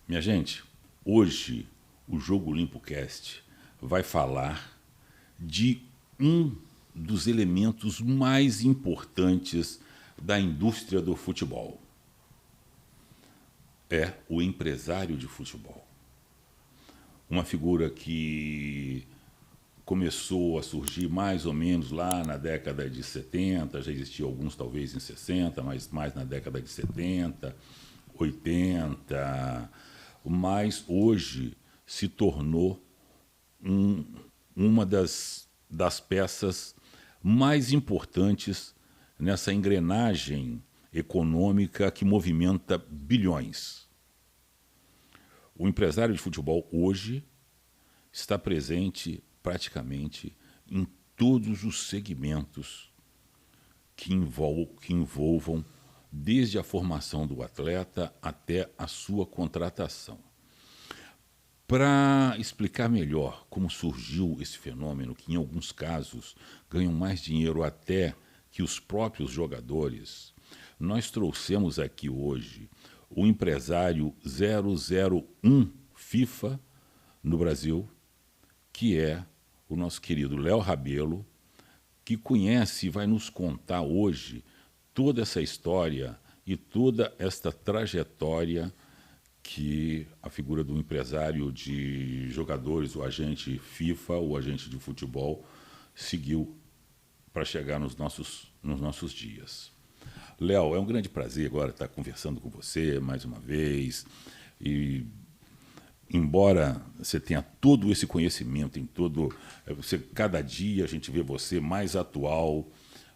Minha gente, hoje o Jogo Limpo Cast vai falar de um dos elementos mais importantes da indústria do futebol. É o empresário de futebol. Uma figura que começou a surgir mais ou menos lá na década de 70, já existiam alguns talvez em 60, mas mais na década de 70, 80, mas hoje se tornou uma das peças mais importantes nessa engrenagem econômica que movimenta bilhões. O empresário de futebol hoje está presente praticamente em todos os segmentos que envolvam desde a formação do atleta até a sua contratação. Para explicar melhor como surgiu esse fenômeno, que em alguns casos ganham mais dinheiro até que os próprios jogadores, nós trouxemos aqui hoje o empresário 001 FIFA no Brasil, que é o nosso querido Léo Rabelo, que conhece e vai nos contar hoje toda essa história e toda esta trajetória que a figura do empresário de jogadores, o agente FIFA, o agente de futebol, seguiu para chegar nos nossos dias. Léo, é um grande prazer agora estar conversando com você mais uma vez. E embora você tenha todo esse conhecimento, cada dia a gente vê você mais atual,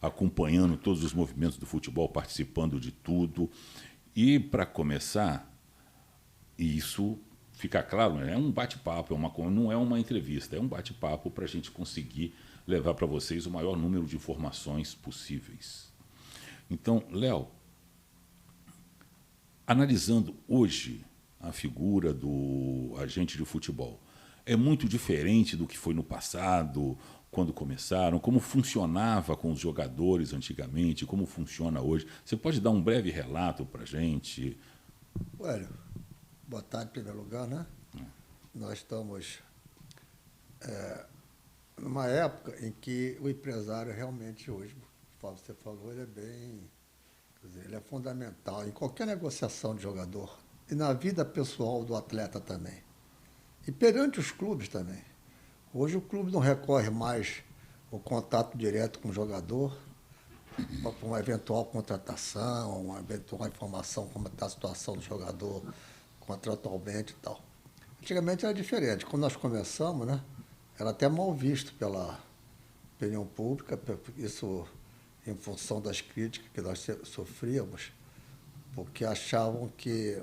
acompanhando todos os movimentos do futebol, participando de tudo. E para começar, e isso fica claro, é um bate-papo, não é uma entrevista, é um bate-papo para a gente conseguir levar para vocês o maior número de informações possíveis. Então, Léo, analisando hoje a figura do agente de futebol, é muito diferente do que foi no passado, quando começaram, como funcionava com os jogadores antigamente, como funciona hoje. Você pode dar um breve relato para a gente? Olha, boa tarde em primeiro lugar, né? Nós estamos numa época em que o empresário realmente hoje, como você falou, ele é bem, quer dizer, ele é fundamental em qualquer negociação de jogador e na vida pessoal do atleta também. E perante os clubes também. Hoje o clube não recorre mais ao contato direto com o jogador para uma eventual contratação, uma eventual informação como está a situação do jogador contratualmente e tal. Antigamente era diferente. Quando nós começamos, né, era até mal visto pela opinião pública, isso em função das críticas que nós sofríamos, porque achavam que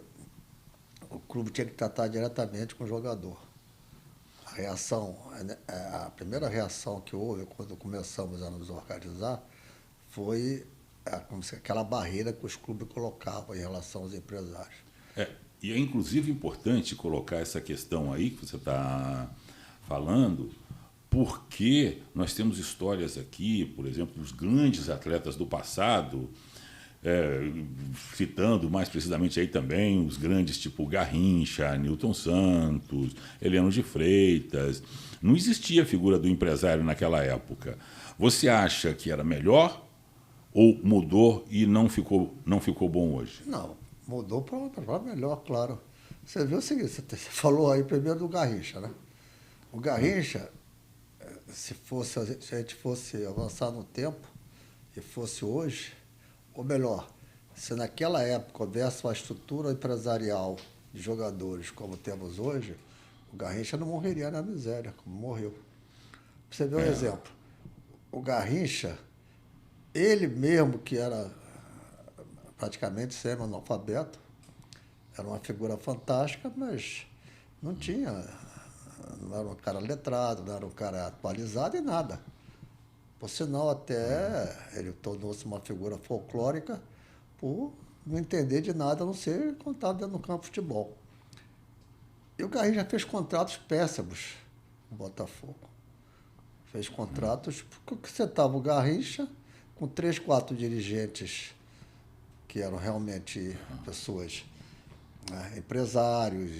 o clube tinha que tratar diretamente com o jogador. A primeira reação que houve quando começamos a nos organizar foi aquela barreira que os clubes colocavam em relação aos empresários. E é inclusive importante colocar essa questão aí que você está falando, porque nós temos histórias aqui, por exemplo, dos grandes atletas do passado, citando mais precisamente aí também os grandes tipo Garrincha, Nilton Santos, Heleno de Freitas. Não existia a figura do empresário naquela época. Você acha que era melhor ou mudou e não ficou bom hoje? Não, mudou para melhor, claro. Você viu o seguinte, você falou aí primeiro do Garrincha, né? O Garrincha, se a gente fosse avançar no tempo e fosse hoje, ou melhor, se naquela época houvesse uma estrutura empresarial de jogadores como temos hoje, o Garrincha não morreria na miséria, como morreu. Pra você ver um exemplo. O Garrincha, ele mesmo que era praticamente semi-analfabeto, era uma figura fantástica, mas não era um cara letrado, não era um cara atualizado em nada. Por sinal, até ele tornou-se uma figura folclórica por não entender de nada, a não ser contar dentro do campo de futebol. E o Garrincha fez contratos péssimos com o Botafogo. Fez contratos, porque você estava o Garrincha com 3, 4 dirigentes que eram realmente pessoas né? Empresários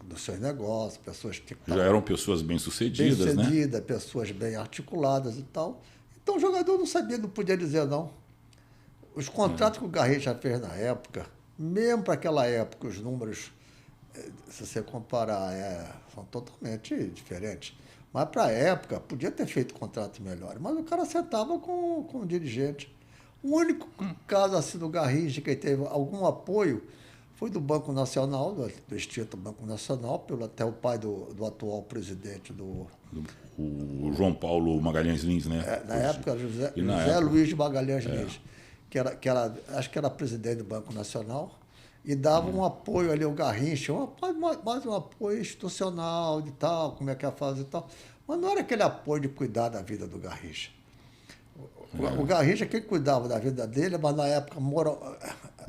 dos seus negócios, pessoas que Já eram pessoas bem-sucedidas, né? pessoas bem articuladas e tal. Então o jogador não sabia, não podia dizer não. Os contratos que o Garrincha fez na época, mesmo para aquela época, os números, se você comparar, são totalmente diferentes. Mas para a época, podia ter feito contratos melhores. Mas o cara sentava com o dirigente. O único caso assim do Garrincha que teve algum apoio foi do Banco Nacional, do extinto Banco Nacional, até o pai do atual presidente do... O João Paulo Magalhães Lins, né? Na época, José Luiz de Magalhães Lins, acho que era presidente do Banco Nacional, e dava um apoio ali ao Garrincha, mais um apoio institucional de tal, como é que ia fazer e tal. Mas não era aquele apoio de cuidar da vida do Garrincha. O Garrincha, quem cuidava da vida dele, mas na época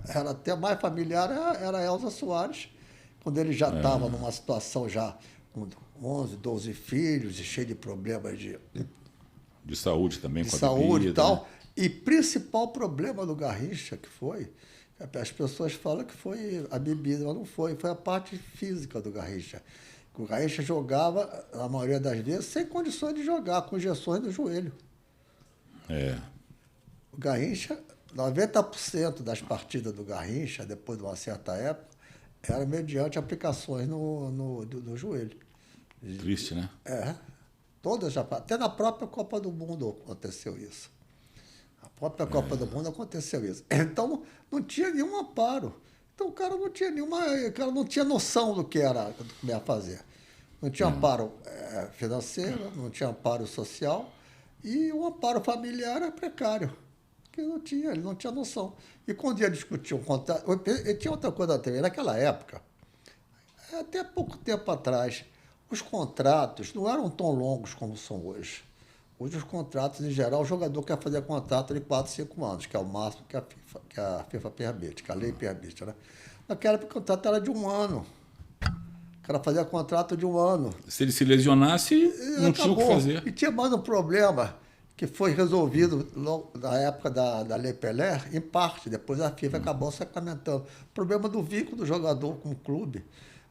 era até mais familiar, era a Elza Soares, quando ele já estava numa situação já com 11, 12 filhos e cheio de problemas de saúde também, de com a saúde bebida, e tal. né? E principal problema do Garrincha, que foi, as pessoas falam que foi a bebida, mas não foi a parte física do Garrincha. O Garrincha jogava, na maioria das vezes, sem condições de jogar, com injeções no joelho. O Garrincha, 90% das partidas do Garrincha, depois de uma certa época, era mediante aplicações no joelho. Triste, né? Todas, até na própria Copa do Mundo aconteceu isso. A própria Copa do Mundo aconteceu isso. Então, não tinha nenhum amparo. Então, o cara não tinha noção do que ia fazer. Não tinha amparo financeiro, não tinha amparo social, e o amparo familiar era precário. Que ele não tinha noção. E quando ia discutir um contrato... E tinha outra coisa também. Naquela época, até pouco tempo atrás, os contratos não eram tão longos como são hoje. Hoje, os contratos, em geral, o jogador quer fazer contrato de 4, 5 anos, que é o máximo que a FIFA permite, que a lei permite, né? Naquela época, o contrato era de 1 ano. O cara fazia contrato de 1 ano. Se ele se lesionasse, não tinha o que fazer. E tinha mais um problema que foi resolvido na época da Lei Pelé, em parte. Depois a FIFA acabou sacramentando. O problema do vínculo do jogador com o clube.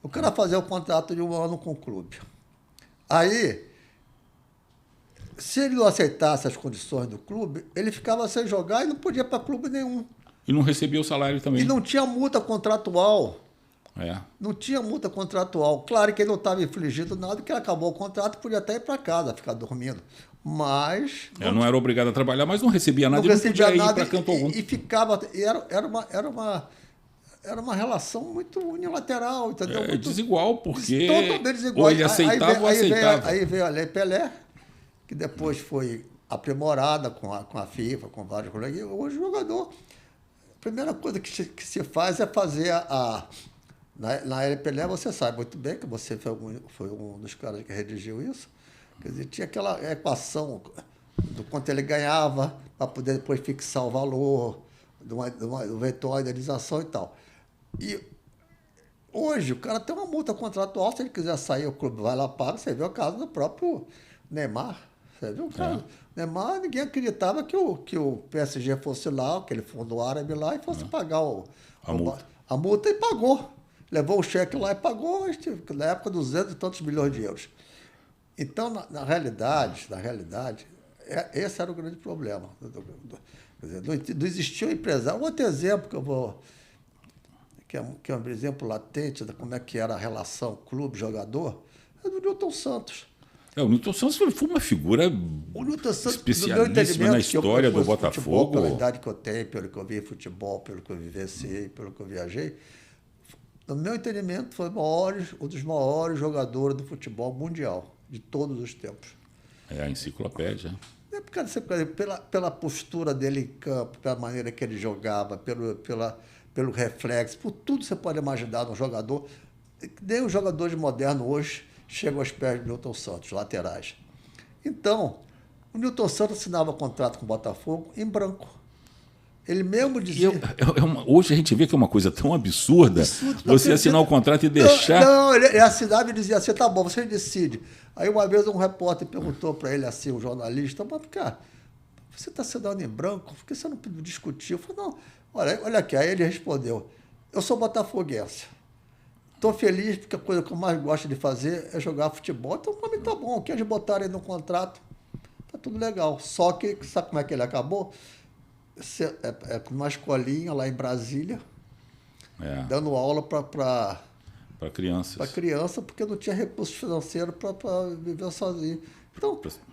O cara fazia o contrato de 1 ano com o clube. Aí, se ele não aceitasse as condições do clube, ele ficava sem jogar e não podia ir para clube nenhum. E não recebia o salário também. E não tinha multa contratual. Não tinha multa contratual. Claro que ele não estava infligindo nada, que ele acabou o contrato, podia até ir para casa, ficar dormindo. Mas... não era obrigado a trabalhar, mas não recebia nada, e não podia ir para canto algum. E ficava... Era uma relação muito unilateral, entendeu? Desigual, porque totalmente desigual. Ou ele aceitava ou aceitava. Aí veio a Lei Pelé, que depois foi aprimorada com a FIFA, com vários colegas. Hoje o jogador... A primeira coisa que se faz é fazer na Lei Pelé, você sabe muito bem que você foi um dos caras que redigiu isso. Quer dizer, tinha aquela equação do quanto ele ganhava para poder depois fixar o valor de uma eventual indenização e tal. E hoje o cara tem uma multa contratual, se ele quiser sair, o clube vai lá, paga. Você vê o caso do próprio Neymar. Você viu o caso? Neymar, ninguém acreditava que o PSG fosse lá, aquele fundo árabe lá, e fosse pagar a multa, e pagou. Levou o cheque lá e pagou, na época, 200 e tantos milhões de euros. Então, na realidade, esse era o grande problema. Quer dizer, não existia um empresário. Outro exemplo que eu vou... que é um exemplo latente de como é que era a relação clube-jogador, é do Nilton Santos. O Nilton Santos foi uma figura especialíssima na história do Botafogo. Pela idade que eu tenho, pelo que eu vi futebol, pelo que eu vivenciei, pelo que eu viajei, no meu entendimento, foi um dos maiores jogadores do futebol mundial, de todos os tempos. A enciclopédia. Pela postura dele em campo, pela maneira que ele jogava, pelo reflexo, por tudo você pode imaginar no jogador. Nem os jogadores modernos hoje chegam aos pés do Nilton Santos, laterais. Então, o Nilton Santos assinava contrato com o Botafogo em branco. Ele mesmo dizia... Hoje a gente vê que é uma coisa tão absurda você assinar o contrato e deixar... Não, ele assinava e dizia assim, tá bom, você decide. Aí uma vez um repórter perguntou para ele assim, um jornalista, mas cara, você está assinando em branco, por que você não discutiu? Eu falei, não, olha aqui. Aí ele respondeu, eu sou botafoguense. Estou feliz porque a coisa que eu mais gosto de fazer é jogar futebol. Então, para mim tá bom. O que eles botarem no contrato, tá tudo legal. Só que, sabe como é que ele acabou? Numa escolinha lá em Brasília, dando aula para crianças. Para criança, porque não tinha recurso financeiro para viver sozinho.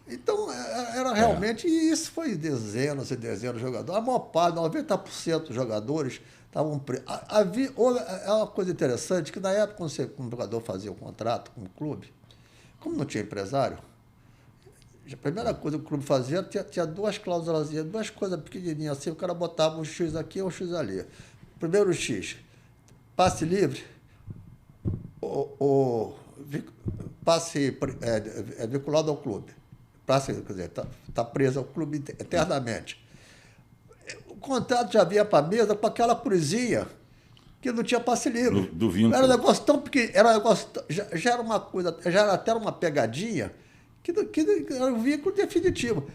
Então era realmente, e isso foi dezenas e dezenas de jogadores. A maior parte, 90% dos jogadores estavam presos. É uma coisa interessante, que na época, quando um jogador fazia um contrato com o clube, como não tinha empresário, a primeira coisa que o clube fazia, tinha duas cláusulas, duas coisas pequenininhas assim, o cara botava um X aqui e um X ali. Primeiro X, passe livre, o passe vinculado ao clube. Passe, quer dizer, tá preso ao clube eternamente. O contrato já vinha para a mesa com aquela cruzinha que não tinha passe livre. Do vínculo. Era um negócio tão pequeno, já era uma coisa, já era até uma pegadinha, que era um vínculo definitivo.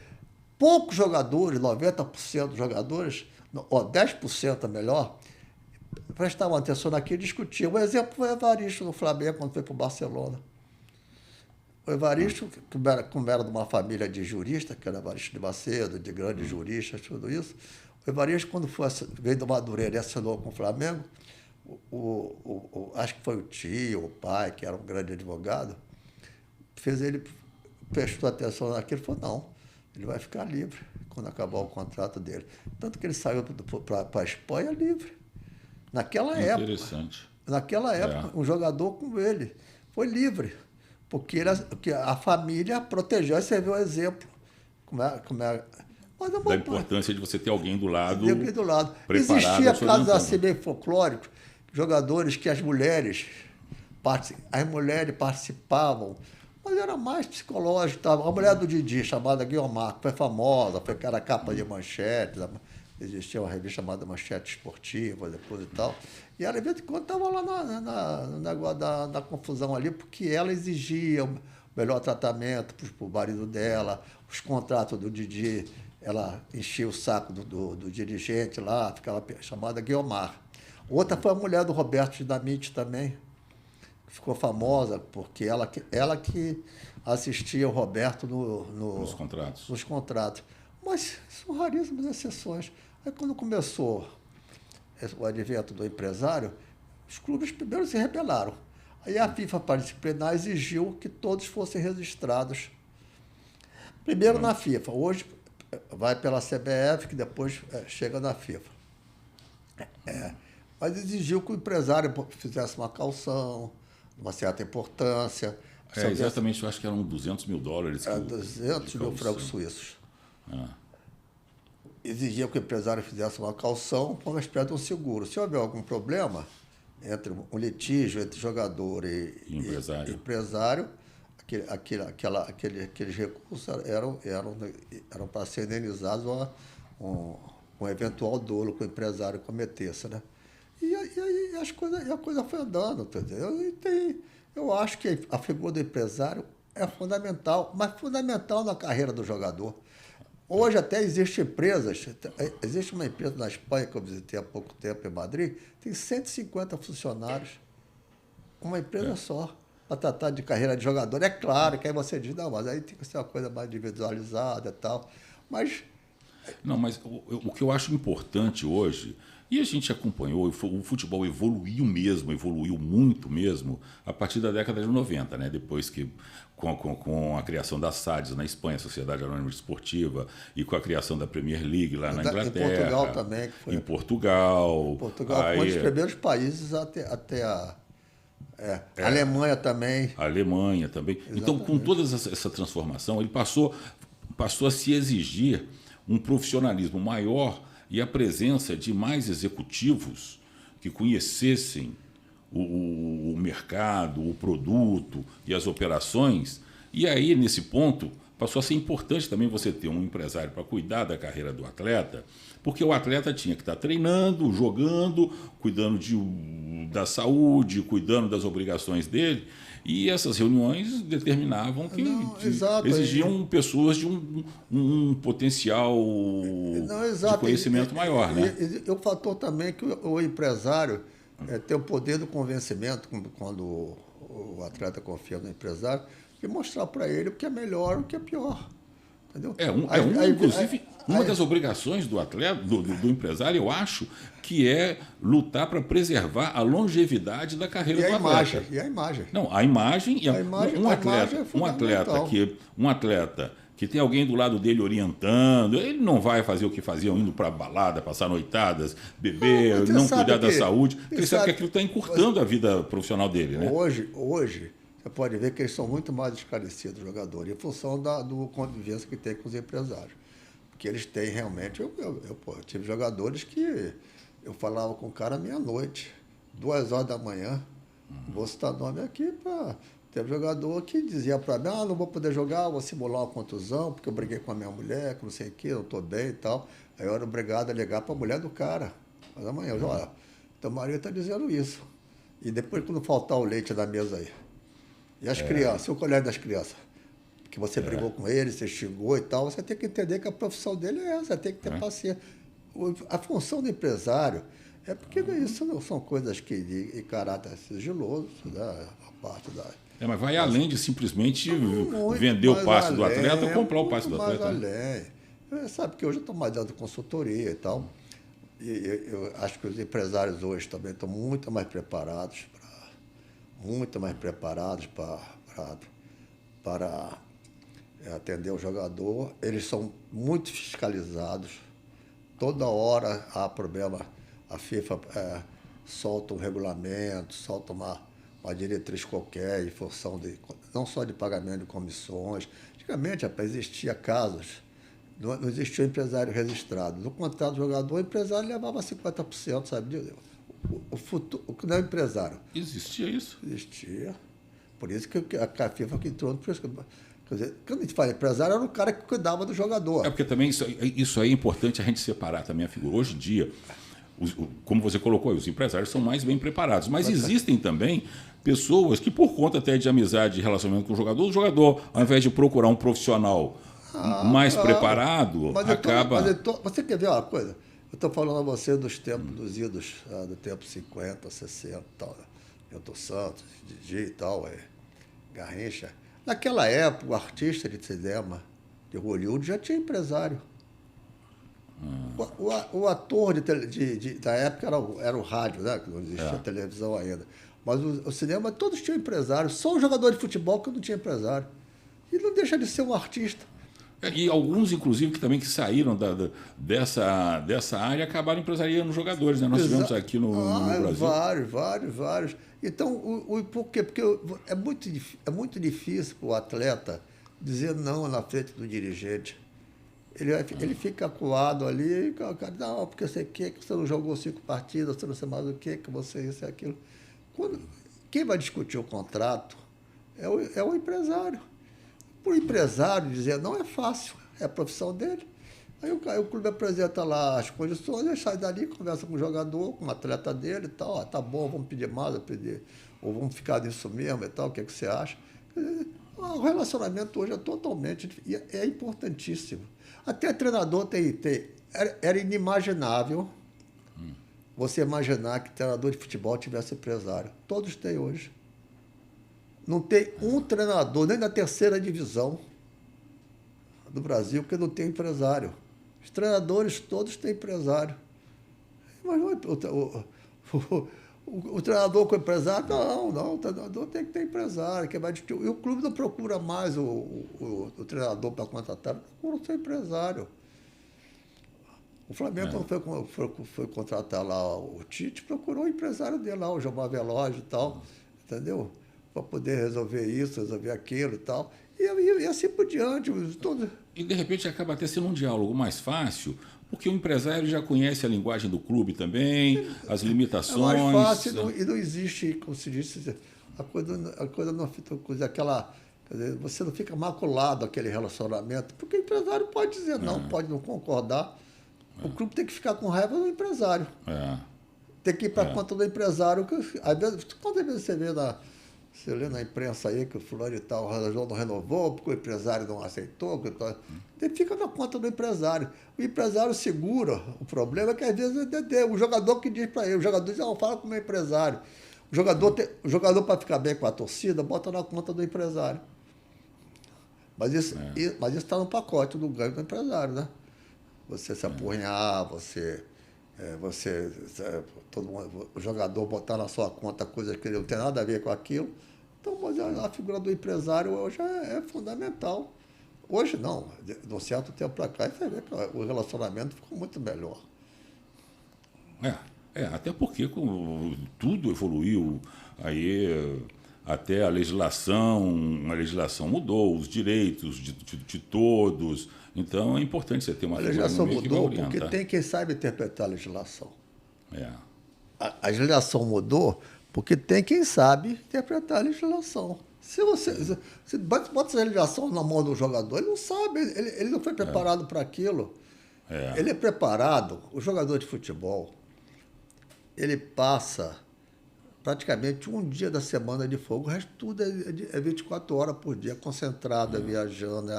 Poucos jogadores, 90% dos jogadores, ou 10% é melhor, prestavam atenção naquilo e discutiam. O exemplo foi o Evaristo no Flamengo, quando foi para o Barcelona. O Evaristo, como era de uma família de juristas, que era Evaristo de Macedo, de grandes juristas, tudo isso, o Evaristo, quando veio do Madureira e assinou com o Flamengo, acho que foi o tio, o pai, que era um grande advogado, prestou atenção naquilo e falou, não, ele vai ficar livre quando acabar o contrato dele. Tanto que ele saiu para a Espanha livre. Naquela época, um jogador como ele foi livre, porque a família protegeu e serviu um exemplo. Da importância de você ter alguém do lado. Existia casos assim meio folclóricos, jogadores que as mulheres participavam, mas era mais psicológico. Tá? A mulher do Didi, chamada Guiomar, que foi famosa, foi cara capa de manchete. Existia uma revista chamada Manchete Esportiva, depois e tal. E ela, de vez em quando, estava lá no negócio da confusão ali, porque ela exigia o melhor tratamento para o marido dela, os contratos do Didi, ela enchia o saco do dirigente lá, ficava chamada Guiomar. Outra foi a mulher do Roberto Dinamite também, que ficou famosa, porque ela que assistia o Roberto nos contratos. Mas são raríssimas exceções. Aí, quando começou o advento do empresário, os clubes primeiro se rebelaram. Aí a FIFA, para disciplinar, exigiu que todos fossem registrados. Primeiro na FIFA. Hoje vai pela CBF, que depois chega na FIFA. Mas exigiu que o empresário fizesse uma caução, uma certa importância. Exatamente, eu acho que eram $200 mil. 200 mil francos suíços. Exigia que o empresário fizesse uma caução para uma espécie de um seguro. Se houver algum problema entre um litígio entre jogador e empresário, aqueles recursos eram para ser indenizados um eventual dolo que o empresário cometesse, né? E aí a coisa foi andando, entendeu? Eu acho que a figura do empresário é fundamental, mas fundamental na carreira do jogador. Hoje até existe uma empresa na Espanha que eu visitei há pouco tempo em Madrid, tem 150 funcionários, uma empresa só, para tratar de carreira de jogador. É claro que aí você diz, não, mas aí tem que ser uma coisa mais individualizada e tal, mas... Não, mas o que eu acho importante hoje, e a gente acompanhou, o futebol evoluiu muito mesmo, a partir da década de 90, né? Depois que, com a criação da SADS na Espanha, Sociedade Anônima Esportiva, e com a criação da Premier League lá na Inglaterra. Em Portugal também. Que foi. Em Portugal. Portugal foi um dos primeiros países até a Alemanha também. A Alemanha também. Exatamente. Então, com toda essa transformação, ele passou a se exigir um profissionalismo maior e a presença de mais executivos que conhecessem o mercado, o produto e as operações. E aí, nesse ponto, passou a ser importante também você ter um empresário para cuidar da carreira do atleta, porque o atleta tinha que estar treinando, jogando, cuidando da saúde, cuidando das obrigações dele. E essas reuniões determinavam que exigiam pessoas de um potencial de conhecimento maior. Né? E o fator também que o empresário ter o poder do convencimento quando o atleta confia no empresário e mostrar para ele o que é melhor e o que é pior. Entendeu? Inclusive, uma das obrigações do atleta, do empresário, eu acho, que é lutar para preservar a longevidade da carreira do atleta. E a imagem. Não, a imagem e um atleta que tem alguém do lado dele orientando, ele não vai fazer o que faziam, indo para balada, passar noitadas, beber, não cuidar da saúde, porque ele sabe que aquilo está encurtando a vida profissional dele, né? Hoje, você pode ver que eles são muito mais esclarecidos, os jogadores, em função do convivência que tem com os empresários. Porque eles têm realmente... Eu tive jogadores que eu falava com o cara meia-noite, 2h da manhã, vou citar nome aqui para... Teve jogador que dizia para mim, não vou poder jogar, vou simular uma contusão, porque eu briguei com a minha mulher, que não sei o quê, eu estou bem e tal. Aí eu era obrigado a ligar para a mulher do cara. Mas amanhã, eu olha, teu marido está dizendo isso. E depois, quando faltar o leite na mesa aí. E as crianças, o colégio das crianças, que você brigou com ele, você xingou e tal, você tem que entender que a profissão dele é essa, tem que ter paciência. A função do empresário é porque isso não são coisas que de caráter sigiloso, né? A parte da... mas vai além de simplesmente vender o passe do atleta ou comprar o passe do atleta. Além. Sabe que hoje eu estou mais dando consultoria e tal. E eu acho que os empresários hoje também estão muito mais preparados para atender o jogador. Eles são muito fiscalizados. Toda hora há problema. A FIFA solta um regulamento, solta uma diretriz qualquer em função não só de pagamento de comissões. Antigamente, existia casos, não existia empresário registrado. No contrato do jogador, o empresário levava 50%, sabe? O que não é empresário. Existia isso? Existia. Por isso que a FIFA que entrou no preço. Quer dizer, quando a gente fala empresário, era o cara que cuidava do jogador. Porque também isso aí é importante a gente separar também a figura. Hoje em dia, como você colocou aí, os empresários são mais bem preparados. Mas existem também pessoas que, por conta até de amizade e relacionamento com o jogador, ao invés de procurar um profissional mais preparado, acaba... Você quer ver uma coisa? Eu estou falando a você dos tempos, dos idos, do tempo 50, 60 e tal. Milton Santos, Didi e tal, Garrincha. Naquela época, o artista de cinema de Hollywood já tinha empresário. O ator da época era o rádio, né? Que não existia televisão ainda. Mas o cinema, todos tinham empresário. Só o jogador de futebol que não tinha empresário. E não deixa de ser um artista. E alguns, inclusive, que também saíram dessa área acabaram empresariando jogadores, né? Nós tivemos aqui no Brasil. Vários. Então, por quê? Porque é muito difícil para o atleta dizer não na frente do dirigente. Ele fica acuado ali, não, porque você quer que você não jogou 5 partidas, você não sei mais o que você isso e aquilo. Quem vai discutir o contrato é o empresário. Para o empresário dizer não é fácil, é a profissão dele. Aí o clube apresenta lá as condições, ele sai dali, conversa com o jogador, com o atleta dele e tal, tá bom, vamos pedir mais, ou vamos ficar nisso mesmo e tal, o que você acha? O relacionamento hoje é totalmente, é importantíssimo. Até treinador era inimaginável você imaginar que treinador de futebol tivesse empresário. Todos têm hoje. Não tem um treinador, nem na 3ª divisão do Brasil, que não tem empresário. Os treinadores todos têm empresário. Mas o treinador com empresário, não, o treinador tem que ter empresário. E o clube não procura mais o treinador para contratar, procura o seu empresário. O Flamengo, quando foi contratar lá o Tite, procurou o empresário dele lá, o Gilmar Veloz e tal, entendeu? Para poder resolver isso, resolver aquilo e tal. E assim por diante. E, de repente, acaba até sendo um diálogo mais fácil, porque o empresário já conhece a linguagem do clube também, as limitações. É mais fácil e não existe, como se disse, a coisa não fica aquela... Quer dizer, você não fica maculado aquele relacionamento, porque o empresário pode dizer não, pode não concordar. O clube tem que ficar com raiva do empresário. Tem que ir para a conta do empresário. Às vezes, quantas vezes você vê Você lê na imprensa aí que o fulano e tal não renovou, porque o empresário não aceitou. Ele fica na conta do empresário. O empresário segura. O problema é que às vezes o jogador que diz para ele, o jogador diz, fala com o meu empresário. O jogador para ficar bem com a torcida, bota na conta do empresário. Mas isso está no pacote do ganho do empresário, né? Você se apurrinhar, todo mundo, o jogador botar na sua conta coisas que não tem nada a ver com aquilo. Então, mas a figura do empresário hoje é fundamental. Hoje não, de um certo tempo para cá, você vê que o relacionamento ficou muito melhor. Até porque tudo evoluiu, aí até a legislação mudou, os direitos de todos. Então é importante você ter uma figura. A legislação mudou porque tem quem saiba interpretar a legislação. A legislação mudou porque tem quem sabe interpretar a legislação. Se bota a legislação na mão do jogador, ele não sabe, ele não foi preparado para aquilo. Ele é preparado, o jogador de futebol, ele passa praticamente um dia da semana de folga, o resto tudo é 24 horas por dia, concentrado, viajando,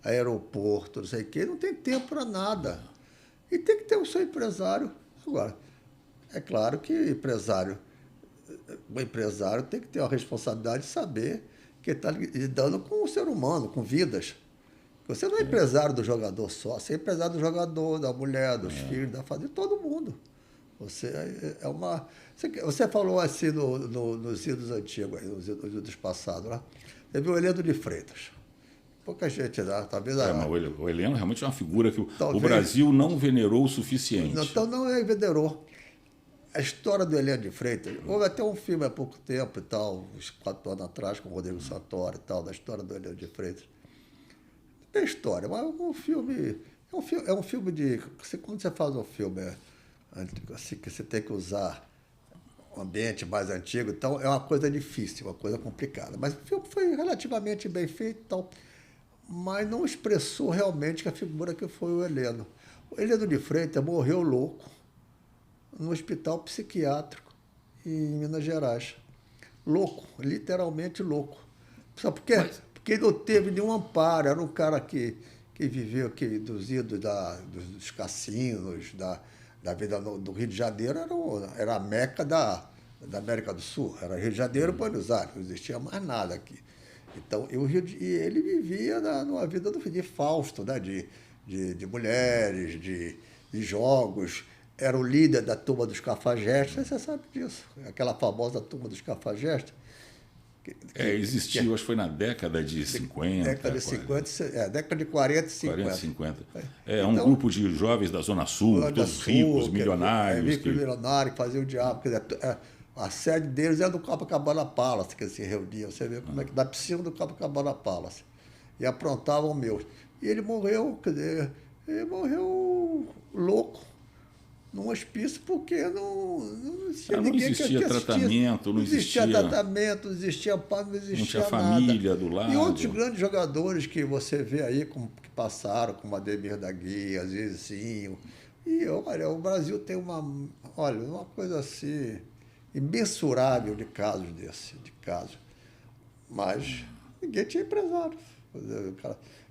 aeroporto, não sei o quê, não tem tempo para nada. E tem que ter o seu empresário. Agora, é claro que o empresário tem que ter a responsabilidade de saber que ele está lidando com o ser humano, com vidas. Você não é empresário do jogador só, você é empresário do jogador, da mulher, dos filhos, da família, de todo mundo. Você falou assim nos ídolos antigos, nos ídolos passados, né? Teve o Heleno de Freitas. Pouca gente, né? Talvez mas o Heleno realmente é uma figura que o Brasil não venerou o suficiente. Então não venerou. A história do Heleno de Freitas, houve até um filme há pouco tempo e tal, uns 4 anos atrás, com o Rodrigo Santoro e tal, da história do Heleno de Freitas. Não tem história, mas um filme. É um filme de. Quando você faz um filme assim, que você tem que usar um ambiente mais antigo, então é uma coisa difícil, uma coisa complicada. Mas o filme foi relativamente bem feito e tal, mas não expressou realmente a figura que foi o Heleno. O Heleno de Freitas morreu louco no hospital psiquiátrico em Minas Gerais. Louco, literalmente louco. Sabe por quê? Porque ele não teve nenhum amparo, era um cara que viveu aqui dos ídolos dos cassinos, da vida do Rio de Janeiro, era a meca da América do Sul. Era Rio de Janeiro e Buenos Aires, não existia mais nada aqui. Então, ele vivia numa vida de Fausto, né? de mulheres, de jogos. Era o líder da turma dos Cafajestes, você sabe disso. Aquela famosa turma dos Cafajestes. Existiu, acho que foi na década de 50. Década de 50, década de 40 e 50. 40 e 50. Então, um grupo de jovens da Zona Sul, todos ricos, milionários. Milionários, que faziam o diabo. Quer dizer, a sede deles era do Copacabana Palace, que eles se reuniam. Você vê como é que da piscina do Copacabana Palace. E aprontavam meus. E ele morreu, quer dizer, louco num hospício porque não existia ninguém que assistisse. Tratamento, não existia tratamento, não existia paz, não existia nada. Não tinha família do lado. E outros grandes jogadores que você vê aí que passaram, como Ademir da Guia, Zezinho. E olha, o Brasil tem uma coisa assim imensurável de casos casos. Mas ninguém tinha empresário.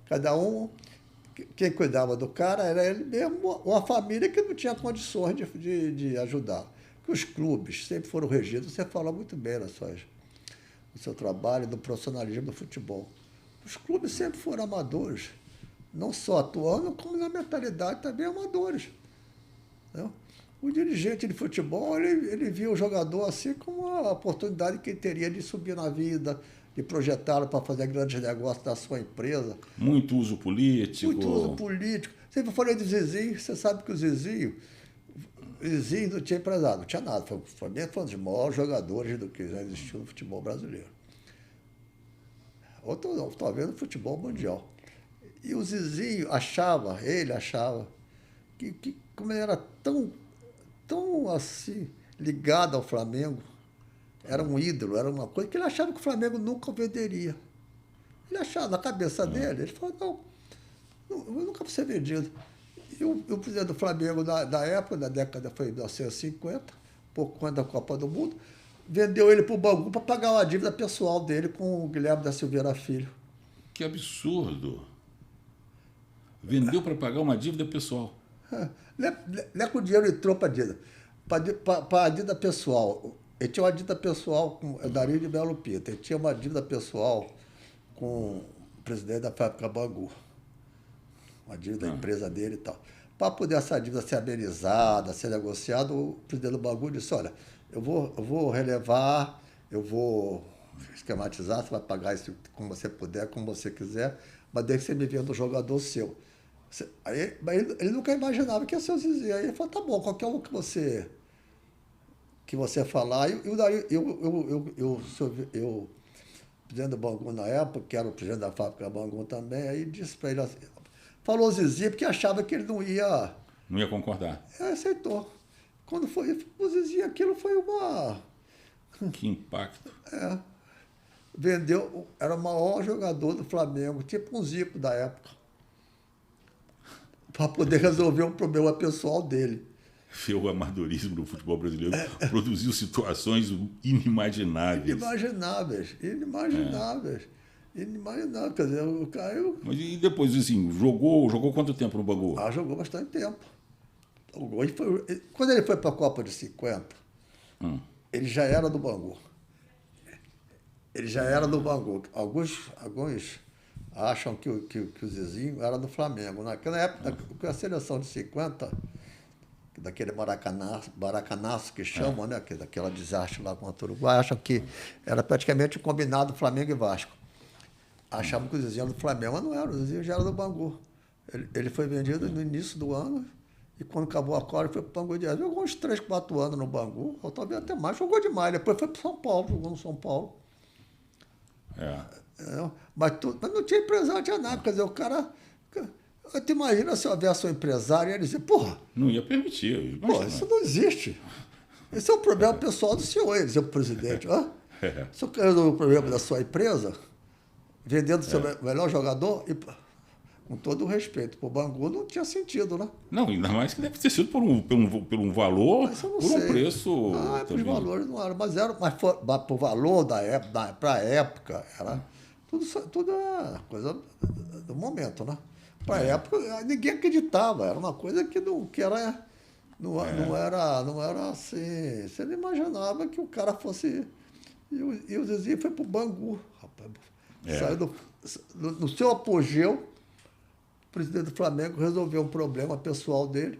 Cada um, quem cuidava do cara era ele mesmo, ou a família que não tinha condições de ajudar. Porque os clubes sempre foram regidos, você fala muito bem no seu trabalho, no profissionalismo do futebol. Os clubes sempre foram amadores, não só atuando, como na mentalidade também amadores. Né? O dirigente de futebol, ele via o jogador assim como uma oportunidade que ele teria de subir na vida, de projetá-lo para fazer grandes negócios da sua empresa. Muito uso político. Sempre falei do Zezinho, você sabe que o Zezinho não tinha empresário, não tinha nada. Foi um dos maiores jogadores do que já existiu no futebol brasileiro. Ou talvez no futebol mundial. E o Zezinho ele achava que como ele era tão assim, ligado ao Flamengo, era um ídolo, era uma coisa que ele achava que o Flamengo nunca venderia. Ele achava, na cabeça dele, ele falou, eu nunca vou ser vendido. E o presidente do Flamengo da época, da década, foi 1950, pouco antes da Copa do Mundo, vendeu ele para o Bangu para pagar uma dívida pessoal dele com o Guilherme da Silveira Filho. Que absurdo. Vendeu para pagar uma dívida pessoal. Não é que o dinheiro entrou para a dívida. Para a dívida pessoal. Ele tinha uma dívida pessoal com o Dario de Melo Pinto. Ele tinha uma dívida pessoal com o presidente da fábrica Bangu. Uma dívida da empresa dele e tal. Para poder essa dívida ser amenizada, ser negociada, o presidente do Bangu disse, olha, eu vou relevar, eu vou esquematizar, você vai pagar isso como você puder, como você quiser, mas desde que você me venda um jogador seu. Aí, mas ele nunca imaginava que ia ser o Zizi. Aí ele falou, tá bom, qualquer um que você falar. E daí o presidente do Bangu na época, que era o presidente da fábrica Bangu também, aí disse para ele assim, falou o Zizi porque achava que ele não ia... Não ia concordar. Aceitou. Quando foi o Zizi, aquilo foi uma... Que impacto. Vendeu, era o maior jogador do Flamengo, tipo um Zico da época, para poder resolver um problema pessoal dele. O amadorismo do futebol brasileiro produziu situações inimagináveis. Inimagináveis. Quer dizer, o Caio... Mas e depois, assim, jogou quanto tempo no Bangu? Jogou bastante tempo. Quando ele foi para a Copa de 50, ele já era do Bangu. Alguns acham que o Zizinho era do Flamengo. Naquela época, com a seleção de 50, daquele maracanaço que chamam, né? Daquela desastre lá contra o Uruguai, acham que era praticamente um combinado Flamengo e Vasco. Achavam que o Zizinho era do Flamengo, mas não era, o Zizinho já era do Bangu. Ele foi vendido no início do ano, e quando acabou a Copa, ele foi para o Bangu de Jogou uns 3, 4 anos no Bangu, ou talvez até mais, jogou demais. Depois foi para São Paulo, jogou no São Paulo. Mas não tinha empresário, não tinha nada. Quer dizer, o cara... Tu imagina se houvesse um empresário e ele dizia, porra... Não ia permitir. Porra, isso não existe. Esse é um problema pessoal do senhor, ele dizia o presidente. O senhor quer resolver o problema da sua empresa, vendendo o seu melhor jogador, e com todo o respeito, para o Bangu não tinha sentido, né? Não, ainda mais que deve ter sido por um valor, por um preço... Para os valores não eram, mas para o valor da época, para a época, era tudo coisa do momento, né? Para a época, ninguém acreditava, era uma coisa não era assim, você não imaginava que o cara fosse... E o Zizinho foi para o Bangu, rapaz. Saiu no seu apogeu, o presidente do Flamengo resolveu um problema pessoal dele.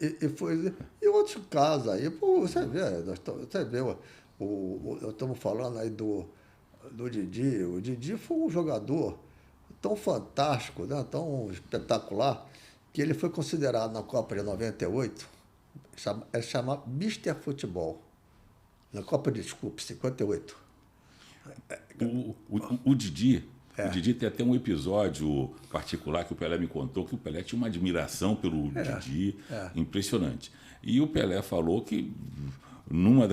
E outros casos aí, você vê, nós estamos falando aí do Didi. O Didi foi um jogador tão fantástico, né, tão espetacular, que ele foi considerado na Copa de 98, é chamado Mister Futebol. Na Copa de 58. O Didi tem até um episódio particular que o Pelé me contou, que o Pelé tinha uma admiração pelo Didi impressionante. E o Pelé falou que num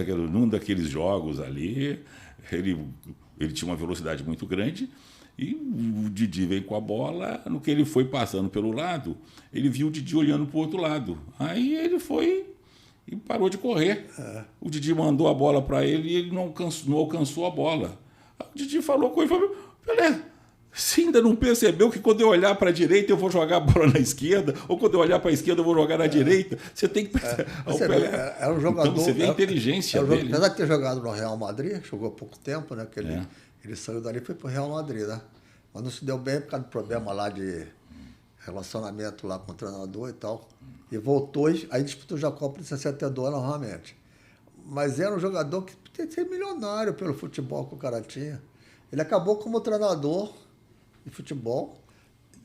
daqueles jogos ali, ele tinha uma velocidade muito grande, e o Didi veio com a bola, no que ele foi passando pelo lado, ele viu o Didi olhando para o outro lado. Aí ele foi e parou de correr. O Didi mandou a bola para ele e ele não alcançou a bola. Aí o Didi falou com ele, falou, Pelé, você ainda não percebeu que quando eu olhar para a direita eu vou jogar a bola na esquerda, ou quando eu olhar para a esquerda eu vou jogar na direita? Você tem que perceber. Era um jogador, então você vê a inteligência dele. Apesar de ter jogado no Real Madrid, jogou há pouco tempo, né? Que ele saiu dali e foi para o Real Madrid, né? Mas não se deu bem por causa do problema lá de relacionamento lá com o treinador e tal. E voltou, aí disputou já a Copa de 62 novamente. Mas era um jogador que podia ser milionário pelo futebol que o cara tinha. Ele acabou como treinador de futebol.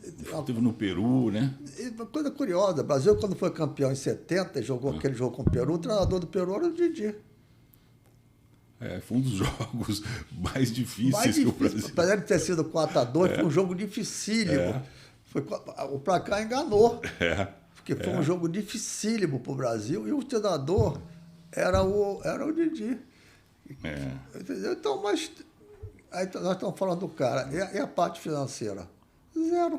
Esteve no Peru, né? E uma coisa curiosa, o Brasil, quando foi campeão em 70, jogou aquele jogo com o Peru, o treinador do Peru era o Didi. Foi um dos jogos mais difíceis que o Brasil... Apesar de ter sido 4-2, foi um jogo dificílimo. O placar enganou. Porque foi um jogo dificílimo para o Brasil, e o treinador era o Didi. Entendeu? Então, mas aí nós estamos falando do cara. E a parte financeira? Zero.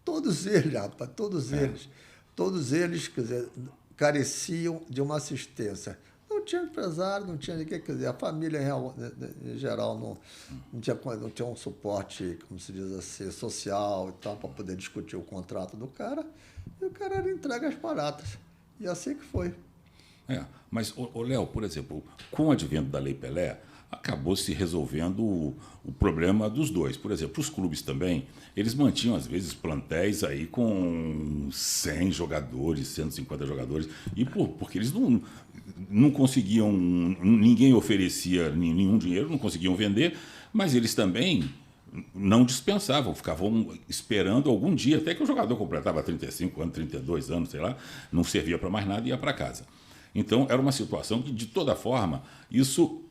Todos eles, rapaz, todos eles. Todos eles, quer dizer, careciam de uma assistência. Não tinha empresário, não tinha ninguém, quer dizer, a família em geral não tinha um suporte, como se diz assim, social e tal, para poder discutir o contrato do cara, e o cara era entregue às baratas. E assim que foi. Mas, Léo, por exemplo, com o advento da Lei Pelé, acabou se resolvendo o problema dos dois. Por exemplo, os clubes também, eles mantinham, às vezes, plantéis aí com 100 jogadores, 150 jogadores, e porque eles não conseguiam, ninguém oferecia nenhum dinheiro, não conseguiam vender, mas eles também não dispensavam, ficavam esperando algum dia, até que o jogador completava 35 anos, 32 anos, sei lá, não servia para mais nada e ia para casa. Então, era uma situação que, de toda forma, isso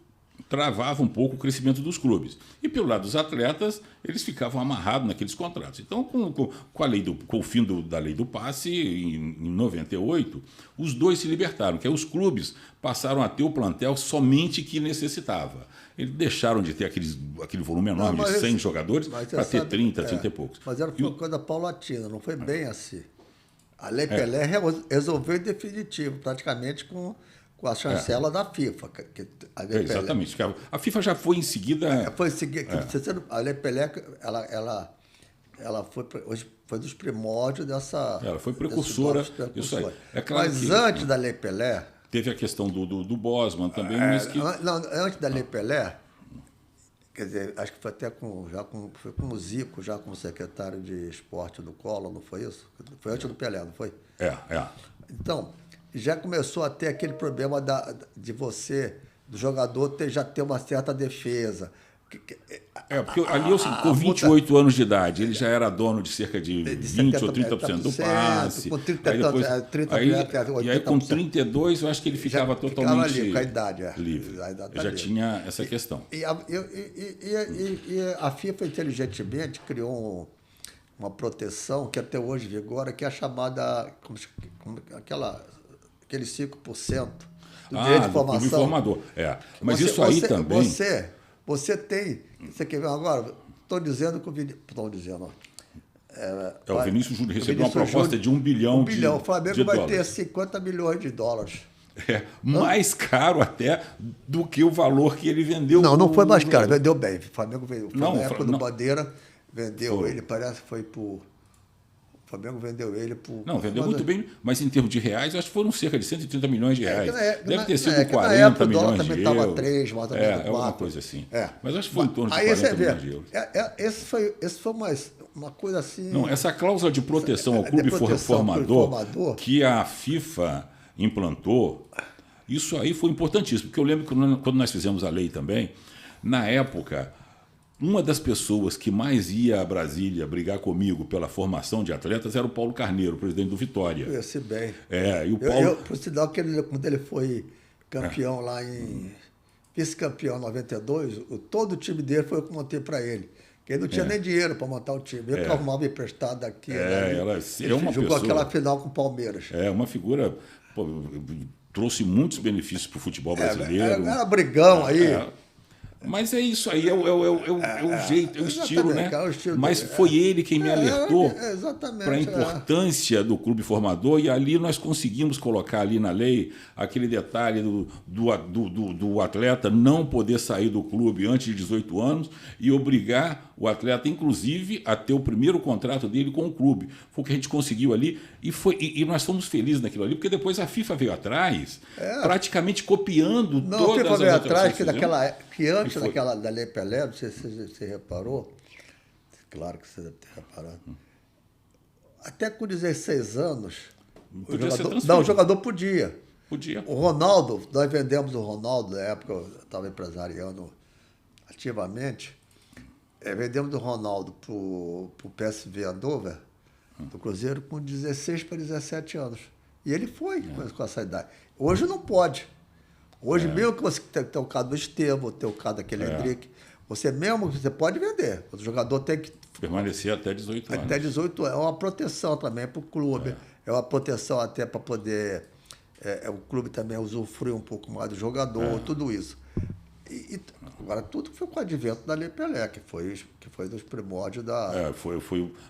travava um pouco o crescimento dos clubes. E, pelo lado dos atletas, eles ficavam amarrados naqueles contratos. Então, com o fim da lei do passe, em 98, os dois se libertaram, que aí os clubes passaram a ter o plantel somente que necessitava. Eles deixaram de ter aquele volume enorme de 100 jogadores para ter 30 e poucos. Mas era uma coisa paulatina, não foi bem assim. A Lei Pelé resolveu em definitivo, praticamente com a chancela da FIFA. Exatamente. A FIFA já foi em seguida... Foi em seguida. A Lei Pelé, ela foi dos primórdios dessa... Ela foi precursora. Isso aí. Claro. Mas antes da Lei Pelé... Teve a questão do Bosman também. Antes da Lei Pelé, quer dizer, acho que foi até foi com o Zico, já como secretário de esporte do Collor, não foi isso? Foi antes do Pelé, não foi? Então, já começou a ter aquele problema do jogador já ter uma certa defesa. Porque ali, com 28 anos de idade, ele já era dono de cerca de 20 ou 30% do passe. Com 30, e aí, com 32, eu acho que ele ficava totalmente livre, com a idade, livre. A idade já tinha essa questão. E a FIFA, inteligentemente, criou uma proteção que até hoje vigora, que é a chamada, aqueles 5% do direito de formação. Do informador. Mas isso aí também... Você tem... Você quer ver agora? Estou dizendo que o Vinícius... Estou dizendo... o Vinícius Júnior recebeu uma proposta de $1 bilhão. O Flamengo vai ter 50 milhões de dólares. Mais caro até do que o valor que ele vendeu. Não foi mais caro. Vendeu bem. O Flamengo veio. Na época do não. Bandeira, vendeu ele, parece que foi por... O Flamengo vendeu ele por... Não, vendeu muito bem, mas em termos de reais, acho que foram cerca de 130 milhões de reais. Deve ter sido 40 milhões de euros. Estava 3, mais ou menos 4. Alguma coisa assim. Mas acho que foi em torno de 40 milhões de euros. Esse foi uma coisa assim... Não, essa cláusula de proteção ao clube formador que a FIFA implantou, isso aí foi importantíssimo, porque eu lembro que quando nós fizemos a lei também, na época... Uma das pessoas que mais ia a Brasília brigar comigo pela formação de atletas era o Paulo Carneiro, presidente do Vitória. Eu sei bem. E o Paulo... Por sinal, quando ele foi campeão lá vice-campeão em 92, todo o time dele foi eu que montei para ele. Porque ele não tinha nem dinheiro para montar o time. Eu que arrumava emprestado daqui. Ele jogou aquela final com o Palmeiras. Uma figura... trouxe muitos benefícios para o futebol brasileiro. Era brigão aí. Mas é isso aí, é o jeito, é o estilo, né? Mas foi ele quem me alertou para a importância do clube formador, e ali nós conseguimos colocar ali na lei aquele detalhe do atleta não poder sair do clube antes de 18 anos e obrigar o atleta, inclusive, a ter o primeiro contrato dele com o clube. Foi o que a gente conseguiu ali, e nós fomos felizes naquilo ali, porque depois a FIFA veio atrás, praticamente copiando todas as alterações. A FIFA veio atrás, que antes da Lei Pelé, não sei se você reparou, claro que você deve ter reparado, até com 16 anos, o jogador podia. O Ronaldo, nós vendemos o Ronaldo, na época eu estava empresariando ativamente, vendemos o Ronaldo para o PSV Eindhoven, do Cruzeiro, com 16 para 17 anos. E ele foi com essa idade. Hoje não pode. Hoje, mesmo que você tenha o caso do Estevão, tenha o caso daquele Hendrick, você pode vender. O jogador tem que permanecer até 18 anos. Até 18 anos. É uma proteção também para o clube. É uma proteção até para poder... o clube também usufruir um pouco mais do jogador, tudo isso. Agora, tudo foi com o advento da Lei Pelé, que foi dos primórdios da...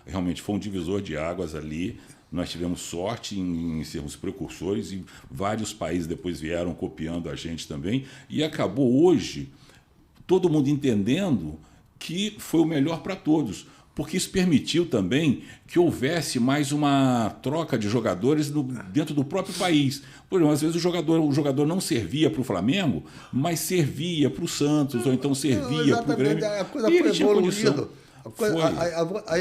Realmente foi um divisor de águas ali Nós tivemos sorte em sermos precursores e vários países depois vieram copiando a gente também. E acabou hoje todo mundo entendendo que foi o melhor para todos, porque isso permitiu também que houvesse mais uma troca de jogadores dentro do próprio país. Por exemplo, às vezes o jogador não servia para o Flamengo, mas servia para o Santos, ou então servia para o Grêmio. A coisa E foi ele tinha condição. evoluindo. A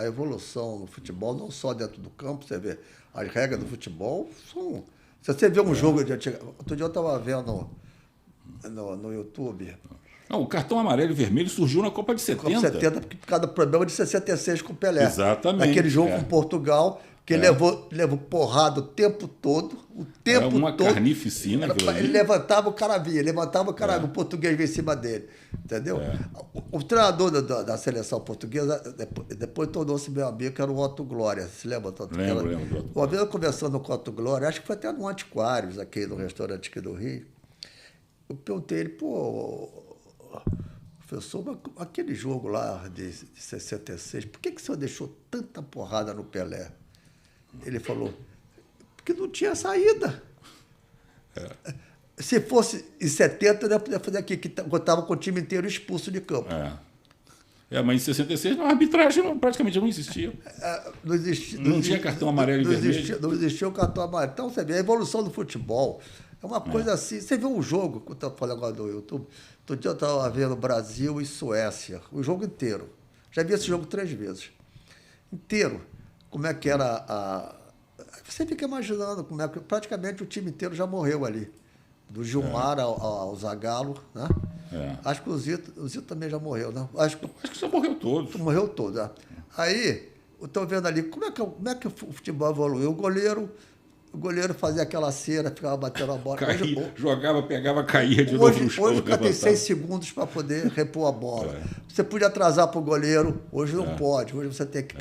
evolução no futebol, não só dentro do campo, você vê, as regras do futebol são... Se você vê um jogo de antiga... Outro dia eu estava vendo no YouTube... Não, o cartão amarelo e vermelho surgiu na Copa de 70. Copa 70, por causa do problema de 66 com o Pelé. Exatamente. Naquele jogo com Portugal, que ele levou porrada o tempo todo. Uma carnificina. Ele levantava, o cara via. Levantava, o cara via. O português vinha em cima dele. Entendeu? O treinador da seleção portuguesa depois tornou-se meu amigo, que era o Otto Glória. Se lembra? Lembro. Uma vez eu conversando com o Otto Glória, acho que foi até no Antiquários, aqui no restaurante aqui do Rio. Eu perguntei ele, professor, mas aquele jogo lá de 66, por que o senhor deixou tanta porrada no Pelé? Ele falou, porque não tinha saída. Se fosse em 70, eu ia poder fazer aqui, que eu estava com o time inteiro expulso de campo. Mas em 66 a arbitragem praticamente não existia. Não tinha cartão amarelo e vermelho. Não existia o cartão amarelo. Então, você vê, a evolução do futebol é uma coisa assim. Você vê um jogo, que eu estou falando agora do YouTube, outro dia eu estava vendo Brasil e Suécia, o jogo inteiro. Já vi esse jogo 3 vezes. Inteiro. Como é que era Você fica imaginando como é que praticamente o time inteiro já morreu ali. Do Gilmar ao Zagallo, né? Acho que o Zito também já morreu, né? Acho que já morreu todos. Morreu todos, né? Aí, eu estou vendo ali, como é que o futebol evoluiu? O goleiro fazia aquela cera, ficava batendo a bola. Jogava, pegava, caía de novo no chão. Hoje o cara tem 6 segundos para poder repor a bola. Você podia atrasar para o goleiro, hoje não pode. Hoje você tem que...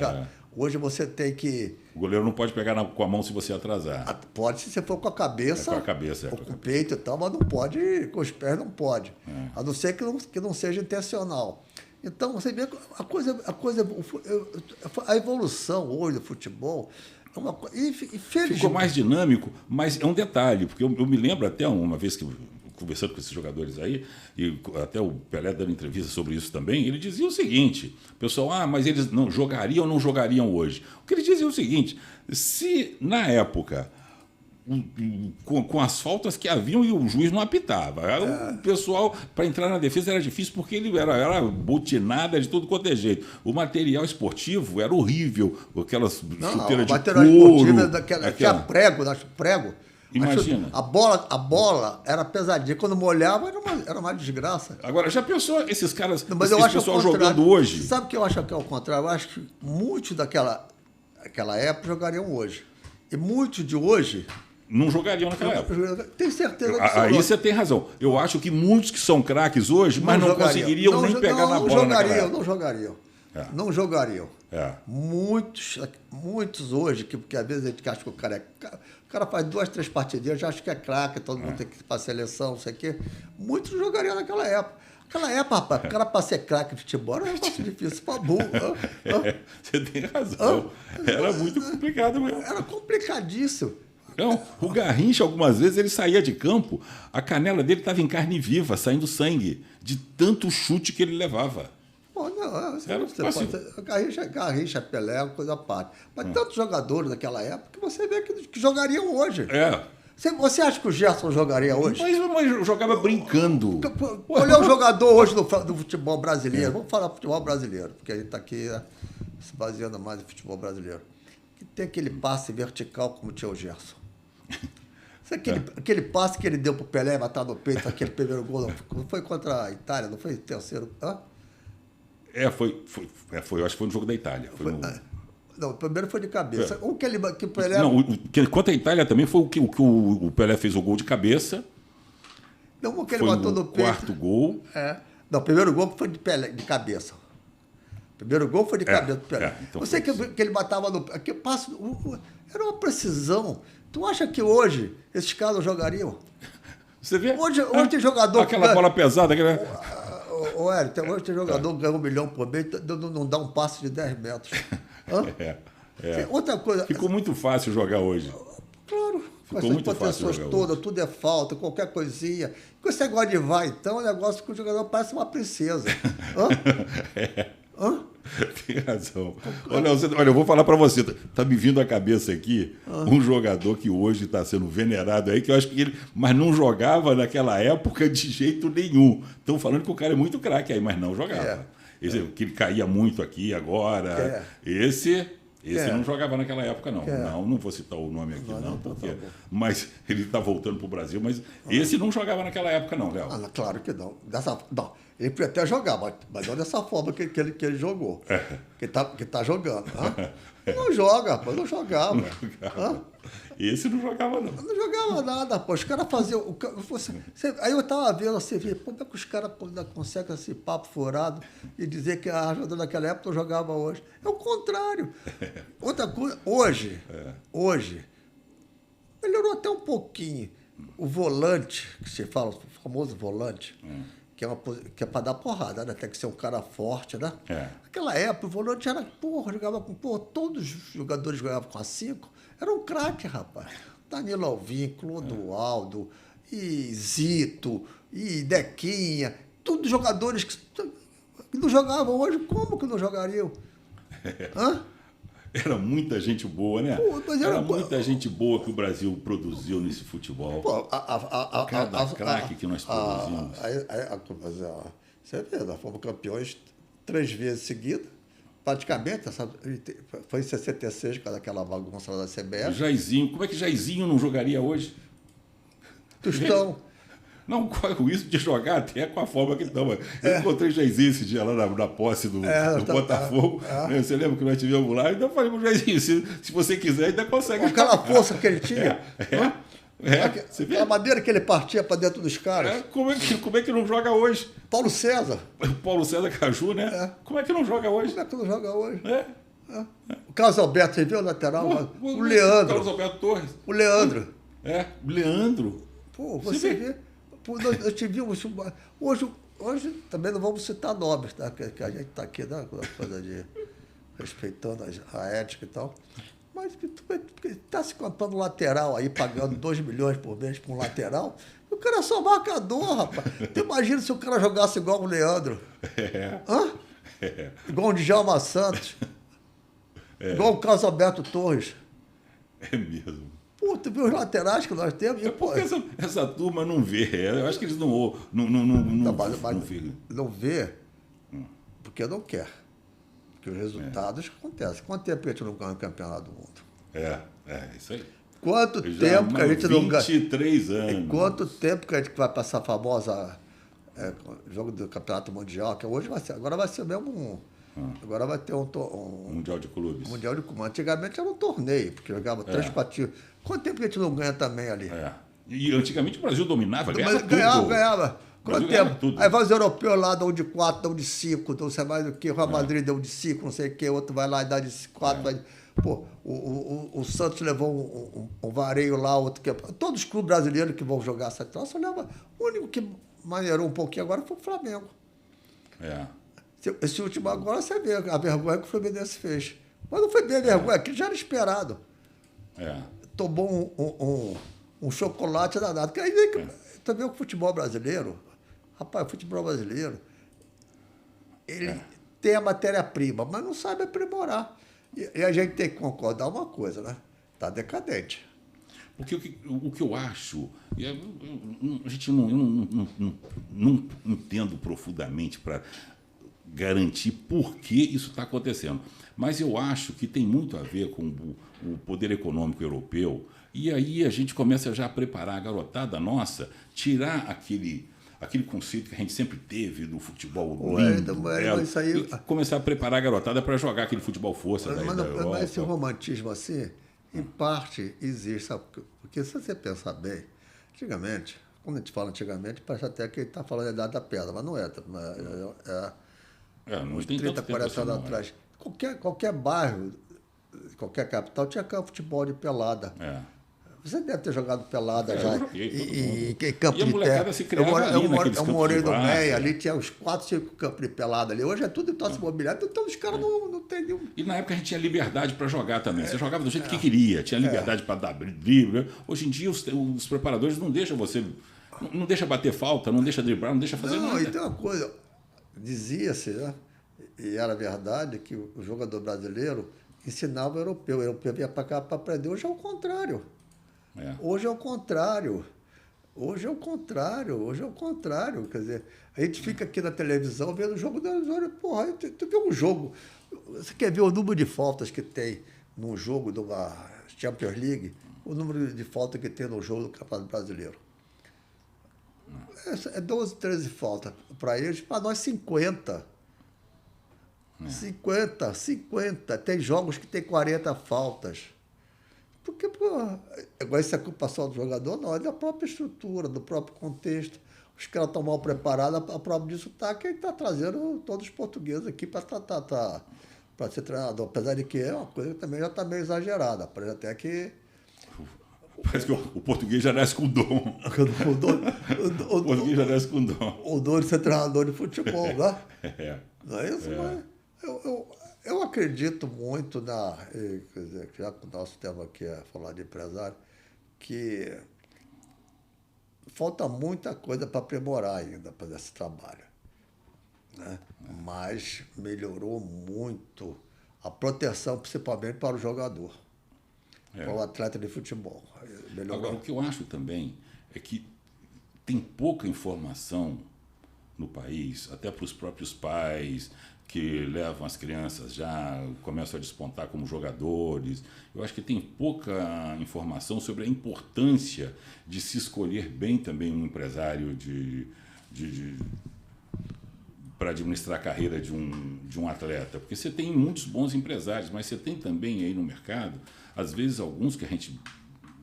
Hoje você tem que... O goleiro não pode pegar com a mão se você atrasar. Pode se você for com a cabeça. Com a cabeça. Ou com o peito e tal, mas não pode, com os pés não pode. A não ser que não seja intencional. Então, você vê a evolução hoje do futebol é uma coisa... Ficou mais dinâmico, mas é um detalhe, porque eu me lembro até uma vez que conversando com esses jogadores aí, e até o Pelé dando entrevista sobre isso também, ele dizia o seguinte, pessoal, mas eles não jogariam ou não jogariam hoje? O que ele dizia é o seguinte, se na época, com as faltas que haviam e o juiz não apitava, o pessoal, para entrar na defesa era difícil porque ele era butinada de tudo quanto é jeito. O material esportivo era horrível, aquelas chuteiras de couro. Tinha prego. Imagina. A bola era pesadinha. Quando molhava, era uma desgraça. Agora, já pensou esses caras, mas esse pessoal jogando hoje? Sabe o que eu acho que é o contrário? Eu acho que muitos daquela época jogariam hoje. E muitos de hoje... Não jogariam naquela época. Tenho certeza disso. Aí você tem razão. Eu acho que muitos que são craques hoje, mas não conseguiriam nem pegar na bola naquela época. Não jogariam. Muitos hoje, porque às vezes a gente acha que o cara faz 2, 3 partidinhas, já acha que é craque, todo mundo tem que ir para a seleção, não sei o quê. Muitos jogariam naquela época. Naquela época, rapaz, o cara para ser craque de futebol era um negócio difícil, para burro. Você tem razão. Era muito complicado mesmo. Era complicadíssimo. Não, o Garrincha, algumas vezes, ele saía de campo, a canela dele estava em carne viva, saindo sangue, de tanto chute que ele levava. Garrincha, Pelé, coisa à parte. Mas tantos jogadores daquela época que você vê que jogariam hoje. Você acha que o Gerson jogaria hoje? Mas jogava brincando. Olha o jogador hoje do futebol brasileiro. Vamos falar futebol brasileiro, porque a gente está aqui se baseando mais no futebol brasileiro. Que tem aquele passe vertical como tinha o Gerson. Aquele passe que ele deu para o Pelé matar no peito, aquele primeiro gol, não foi contra a Itália, não foi o terceiro? Foi, eu acho que foi no jogo da Itália. Não, o primeiro foi de cabeça. Que o Pelé... Não, contra a Itália também foi o que o Pelé fez o gol de cabeça. Não, o que ele matou no peito. Quarto gol. Não, o primeiro gol foi de cabeça. O primeiro gol foi de cabeça do Pelé. Então você que ele matava no... Era uma precisão. Tu acha que hoje esses caras jogariam? Você vê? Hoje tem jogador... Aquela bola pesada. Hoje tem jogador que ganha 1 milhão por mês, não dá um passe de 10 metros. Outra coisa... Ficou muito fácil jogar hoje. Claro, com Ficou essas muito fácil proteções jogar todas, tudo é falta, qualquer coisinha. Com esse negócio de vai, então, o negócio que o jogador parece uma princesa. Hã? Hã? Tem razão. Olha, eu vou falar para você, tá me vindo à cabeça aqui um jogador que hoje está sendo venerado aí, que eu acho que ele, mas não jogava naquela época de jeito nenhum. Estão falando que o cara é muito craque aí, mas não jogava. Esse, que ele caía muito aqui agora. Esse não jogava naquela época, não. Não vou citar o nome aqui, não porque, mas ele está voltando para o Brasil, mas esse não jogava naquela época, não, Léo. Claro que não. Não. Ele podia até jogar, mas não dessa forma que ele jogou. Que tá jogando. Não joga, rapaz, não jogava. Esse não jogava, não. Não jogava nada, pô. Os caras faziam. Aí eu tava vendo, você vê, como é que os caras conseguem esse papo furado e dizer que a jogador naquela época não jogava hoje? É o contrário. Outra coisa, hoje, melhorou até um pouquinho. O volante, que se fala, o famoso volante, que é para dar porrada, né? Tem que ser um cara forte, né? Naquela época, o volante era, jogava com, todos os jogadores jogavam com a 5, era um craque, rapaz. Danilo Alvim, Clodoaldo, e Zito, e Dequinha, todos jogadores que não jogavam hoje, como que não jogariam? Era muita gente boa, né? Era muita gente boa que o Brasil produziu nesse futebol. Cada craque que nós produzimos. Você vê, nós fomos campeões 3 vezes seguidas, praticamente. Foi em 66, com aquela bagunça da CBF. Jairzinho, como é que Jairzinho não jogaria hoje? Tostão. Não corre o risco de jogar até com a forma que estava. Eu encontrei Jairzinho esse dia lá na posse do Botafogo. Você lembra que nós tivemos lá? Então eu falei pro Jairzinho, se você quiser, ainda consegue. Aquela força que ele tinha. Você vê? A maneira que ele partia para dentro dos caras. Como é que não joga hoje? Paulo César. Paulo César Caju, né? Como é que não joga hoje? Como é que não joga hoje? O Carlos Alberto, você viu o lateral? O Leandro. Carlos Alberto Torres. O Leandro. O Leandro. Pô, você vê. Nós tivemos. Hoje também não vamos citar nomes, tá? Que a gente está aqui, né? Coisa de respeitando a ética e tal. Mas está se comprando lateral aí, pagando 2 milhões por mês por um lateral. O cara é só marcador, rapaz. Tu imagina se o cara jogasse igual o Leandro. Igual o Djalma Santos. Igual o Carlos Alberto Torres. É mesmo. Tu viu os laterais que nós temos? Porque essa turma não vê. Eu acho que eles não vê. Não vê porque não quer. Porque os resultados acontecem. Quanto tempo a gente não ganha o campeonato do mundo? Isso aí. Quanto tempo que a gente não ganha? 23 anos. Quanto tempo que a gente vai passar a famosa jogo do campeonato mundial, que hoje agora vai ser mesmo agora vai ter um Mundial de Clubes. Mundial de Clubes. Antigamente era um torneio, porque jogava 3 partidos. Quanto tempo que a gente não ganha também ali? E antigamente o Brasil dominava, ganhava. Quanto tempo? Tudo. Aí vai os europeus lá, dão de 4, dão de 5, não sei mais o que. O Real Madrid deu de 5, não sei o que. Outro vai lá e dá de 4. O Santos levou um vareio lá, outro que. Todos os clubes brasileiros que vão jogar essa classe leva. O único que maneirou um pouquinho agora foi o Flamengo. Esse último agora você vê a vergonha que o Fluminense fez. Mas não foi bem a vergonha, aquilo já era esperado. Tomou um chocolate danado. Porque aí também o futebol brasileiro, rapaz, o futebol brasileiro, ele tem a matéria-prima, mas não sabe aprimorar. E a gente tem que concordar uma coisa, né? Está decadente. Porque o que eu acho, a gente não entendo profundamente para garantir por que isso está acontecendo. Mas eu acho que tem muito a ver com o poder econômico europeu, e aí a gente começa já a preparar a garotada nossa, tirar aquele conceito que a gente sempre teve do futebol lindo, isso aí... e começar a preparar a garotada para jogar aquele futebol força da Europa. Mas esse romantismo assim, em parte, existe, sabe? Porque se você pensar bem, antigamente, quando a gente fala antigamente, parece até que ele está falando da idade da pedra, mas não é. Não uns tem 30, 40 anos assim, atrás. Qualquer bairro, qualquer capital tinha campo de futebol de pelada. Você deve ter jogado pelada já. Eu joguei, todo mundo. E campo E a de molecada terra. se criava ali naqueles Eu campos morei de no várzea. Meia, ali tinha uns 4, 5 campos de pelada ali. Hoje é tudo em tosse imobiliária, então os caras não tem nenhum. E na época a gente tinha liberdade para jogar também. Você jogava do jeito que queria, tinha liberdade para dar drible. Hoje em dia os preparadores não deixam você. Não deixa bater falta, não deixa driblar, não deixa fazer nada. E tem uma coisa, dizia-se, né? E era verdade, que o jogador brasileiro ensinava o europeu vinha para cá para aprender. Hoje é o contrário. Hoje é o contrário. Hoje é o contrário. Quer dizer, a gente fica aqui na televisão vendo o jogo das horas. Porra, tu vê um jogo. Você quer ver o número de faltas que tem num jogo de uma Champions League? O número de faltas que tem no jogo do Campeonato Brasileiro. É 12, 13 faltas para eles, para nós 50. 50. Tem jogos que tem 40 faltas. Porque, agora isso é culpa só do jogador? Não, é da própria estrutura, do próprio contexto. Os caras estão mal preparados, a prova disso está que ele está trazendo todos os portugueses aqui para ser treinador. Apesar de que é uma coisa que também já está meio exagerada. Parece até que... Parece que o português já nasce com dom. O português já nasce com dom. O dom de ser treinador de futebol, né? Não é isso? É. Mas eu acredito muito quer dizer, já que o nosso tema aqui é falar de empresário, que falta muita coisa para aprimorar ainda para esse trabalho. Né? Mas melhorou muito a proteção, principalmente para o jogador. Para o atleta de futebol. Melhorou. Agora, o que eu acho também é que tem pouca informação no país, até para os próprios pais que levam as crianças já, começam a despontar como jogadores. Eu acho que tem pouca informação sobre a importância de se escolher bem também um empresário para administrar a carreira de um atleta. Porque você tem muitos bons empresários, mas você tem também aí no mercado, às vezes alguns que a gente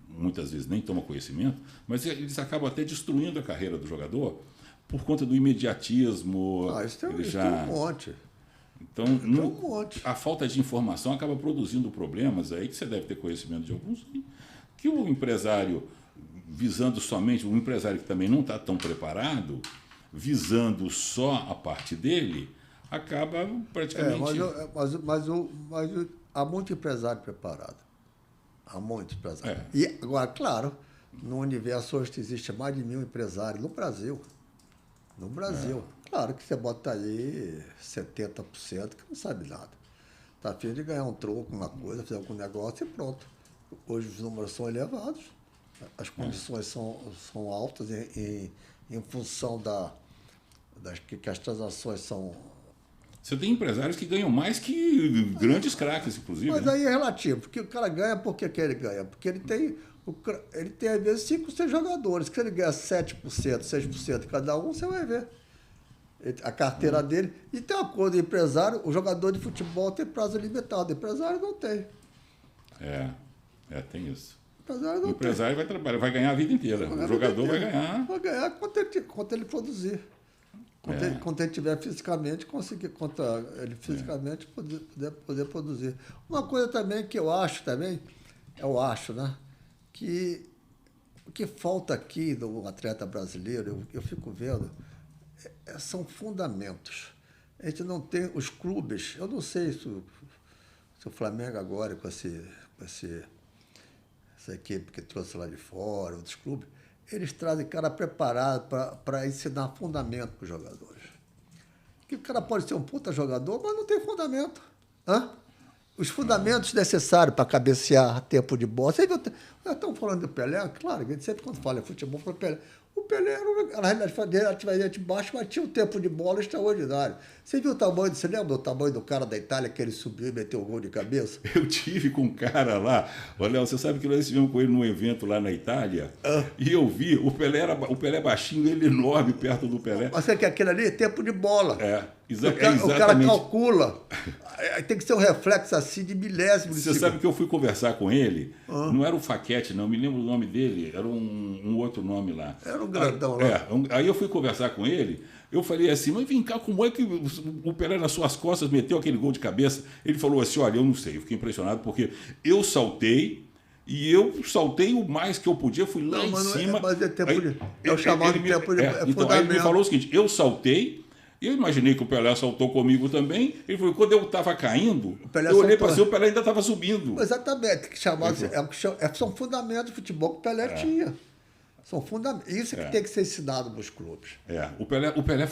muitas vezes nem toma conhecimento, mas eles acabam até destruindo a carreira do jogador por conta do imediatismo. Isso tem um monte. Então, a falta de informação acaba produzindo problemas aí que você deve ter conhecimento de alguns, que o empresário, visando somente, um empresário que também não está tão preparado, visando só a parte dele, acaba praticamente... Mas há muito empresário preparado. Há muito empresário. E agora, claro, no universo hoje existe mais de 1.000 empresários no Brasil. No Brasil. Claro que você bota aí 70% que não sabe nada. Está a fim de ganhar um troco, uma coisa, fazer algum negócio e pronto. Hoje os números são elevados, as condições são altas em função que as transações são... Você tem empresários que ganham mais que grandes craques, inclusive. Mas aí é relativo, porque o cara ganha, por que ele ganha? Porque ele tem às vezes 5, 6 jogadores. Se ele ganha 7%, 6% cada um, você vai ver a carteira dele. E tem uma coisa, empresário, o jogador de futebol tem prazo limitado, o empresário não tem. Tem isso. O empresário vai trabalhar, vai ganhar a vida inteira. O jogador vai ganhar. Vai ganhar quanto ele produzir. Quando ele tiver fisicamente, poder produzir. Uma coisa também que eu acho, né? Que o que falta aqui no atleta brasileiro, eu fico vendo, são fundamentos. A gente não tem os clubes, eu não sei se o Flamengo agora, com essa equipe que trouxe lá de fora, outros clubes, eles trazem cara preparado para ensinar fundamento para os jogadores. Que o cara pode ser um puta jogador, mas não tem fundamento. Os fundamentos necessários para cabecear tempo de bola. Você viu, estamos falando do Pelé, claro, a gente sempre quando fala em futebol, fala Pelé. O Pelé era, na realidade, relativamente baixo, mas tinha um tempo de bola extraordinário. Você viu o tamanho, você lembra do tamanho do cara da Itália que ele subiu e meteu o gol de cabeça? Eu tive com um cara lá, olha, você sabe que nós estivemos com ele num evento lá na Itália, e eu vi, o Pelé baixinho, ele enorme perto do Pelé. Mas você quer aquele ali? Tempo de bola. Exatamente. O cara calcula. Tem que ser um reflexo assim de milésimo de segundo. Você sabe que eu fui conversar com ele, não era o Faquete, não, me lembro o nome dele, era um outro nome lá. Era um grandão lá. Aí eu fui conversar com ele, eu falei assim, mas vem cá, como é que o Pelé nas suas costas meteu aquele gol de cabeça? Ele falou assim, olha, eu não sei, eu fiquei impressionado porque eu saltei, E eu saltei o mais que eu podia, fui lá em cima. Mas é tempo Aí, de. É o chamado tempo de. então, aí ele me falou o seguinte: eu saltei, eu imaginei que o Pelé saltou comigo também. Ele falou: quando eu estava caindo, eu olhei para cima, o Pelé ainda estava subindo. Exatamente, são fundamentos de futebol que o Pelé tinha. São fundamentos. Isso que tem que ser ensinado nos clubes. O Pelé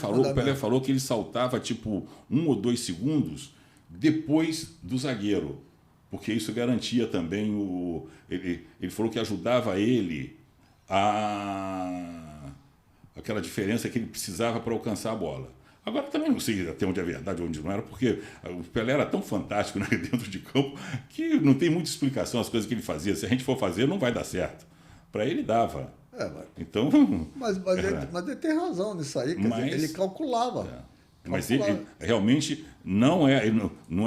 falou que ele saltava tipo 1 ou 2 segundos depois do zagueiro, porque isso garantia também ele falou que ajudava ele aquela diferença que ele precisava para alcançar a bola. Agora também não sei até onde é verdade ou onde não era, porque o Pelé era tão fantástico, né, dentro de campo que não tem muita explicação as coisas que ele fazia. Se a gente for fazer, não vai dar certo. Para ele dava. Então, mas ele tem razão nisso aí, quer dizer, ele calculava. Mas ele realmente não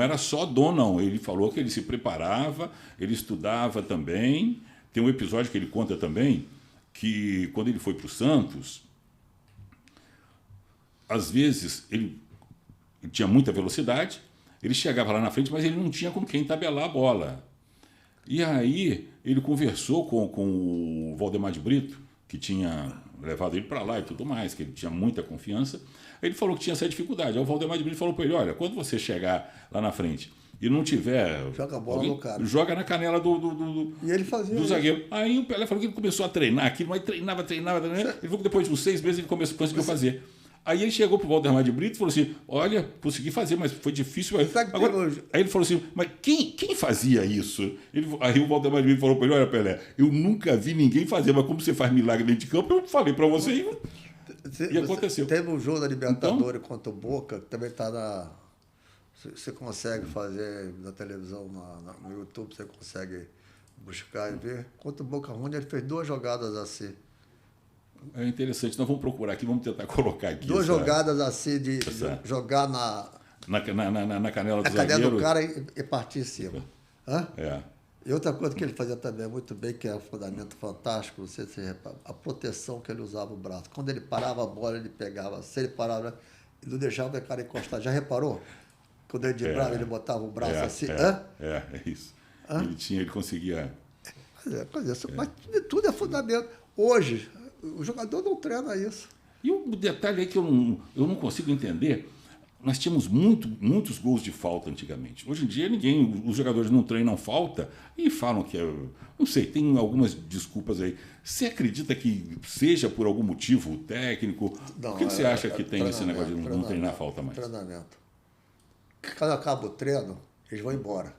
era só dom, não. Ele falou que ele se preparava, ele estudava também. Tem um episódio que ele conta também, que quando ele foi para o Santos, às vezes ele tinha muita velocidade, ele chegava lá na frente, mas ele não tinha com quem tabelar a bola. E aí ele conversou com o Valdemar de Brito, que tinha levado ele para lá e tudo mais, que ele tinha muita confiança. Ele falou que tinha essa dificuldade. Aí o Valdemar de Brito falou para ele: olha, quando você chegar lá na frente e não tiver... Joga a bola no cara. Joga na canela do e ele fazia do zagueiro. Aí o Pelé falou que ele começou a treinar aquilo, mas treinava. Ele falou que depois de uns 6 meses ele conseguiu fazer. Aí ele chegou pro Valdemar de Brito e falou assim: olha, consegui fazer, mas foi difícil. Agora, aí ele falou assim: mas quem fazia isso? Aí o Valdemar de Brito falou para ele: olha, Pelé, eu nunca vi ninguém fazer, mas como você faz milagre dentro de campo, eu falei para você e aconteceu. Teve um jogo da Libertadores contra o Boca, que também está na... Você consegue fazer na televisão, no YouTube, você consegue buscar e ver. Contra o Boca Juniors, ele fez 2 jogadas assim. É interessante, nós vamos procurar aqui, vamos tentar colocar aqui. 2 jogadas assim de jogar na canela do zagueiro. Na canela do cara e partir em cima. Hã? É. E outra coisa que ele fazia também muito bem, que é um fundamento fantástico, não sei se você repara, a proteção que ele usava o braço. Quando ele parava a bola, ele pegava. Se ele parava, ele não deixava o cara encostar. Já reparou? Quando ele driblava, ele botava o braço assim. É isso. Ele conseguia... Mas tudo é fundamento. Hoje, o jogador não treina isso. E o detalhe é que eu não consigo entender. Nós tínhamos muitos gols de falta antigamente. Hoje em dia, os jogadores não treinam falta e falam que não sei, tem algumas desculpas aí. Você acredita que seja por algum motivo técnico? Por que você acha que tem esse negócio de não treinar falta mais? Treinamento. Quando acaba o treino, eles vão embora.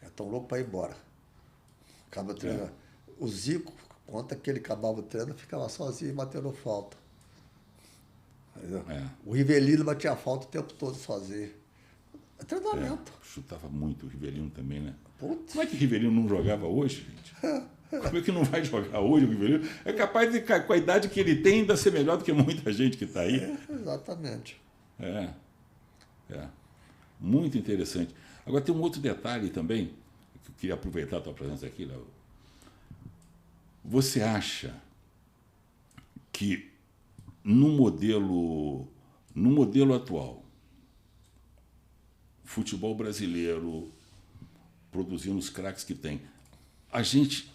Estão loucos para ir embora. Acaba o treino. O Zico conta que ele acabava o treino, ficava sozinho e batendo falta. O Rivelino batia falta o tempo todo sozinho. É treinamento. Chutava muito o Rivelino também, né? Putz. Como é que o Rivelino não jogava hoje, gente? Como é que não vai jogar hoje o Rivelino? É capaz de, com a idade que ele tem, ainda ser melhor do que muita gente que está aí. Exatamente. Muito interessante. Agora tem um outro detalhe também, que eu queria aproveitar a tua presença aqui, Léo. Você acha que no modelo atual, o futebol brasileiro produzindo os craques que tem, a gente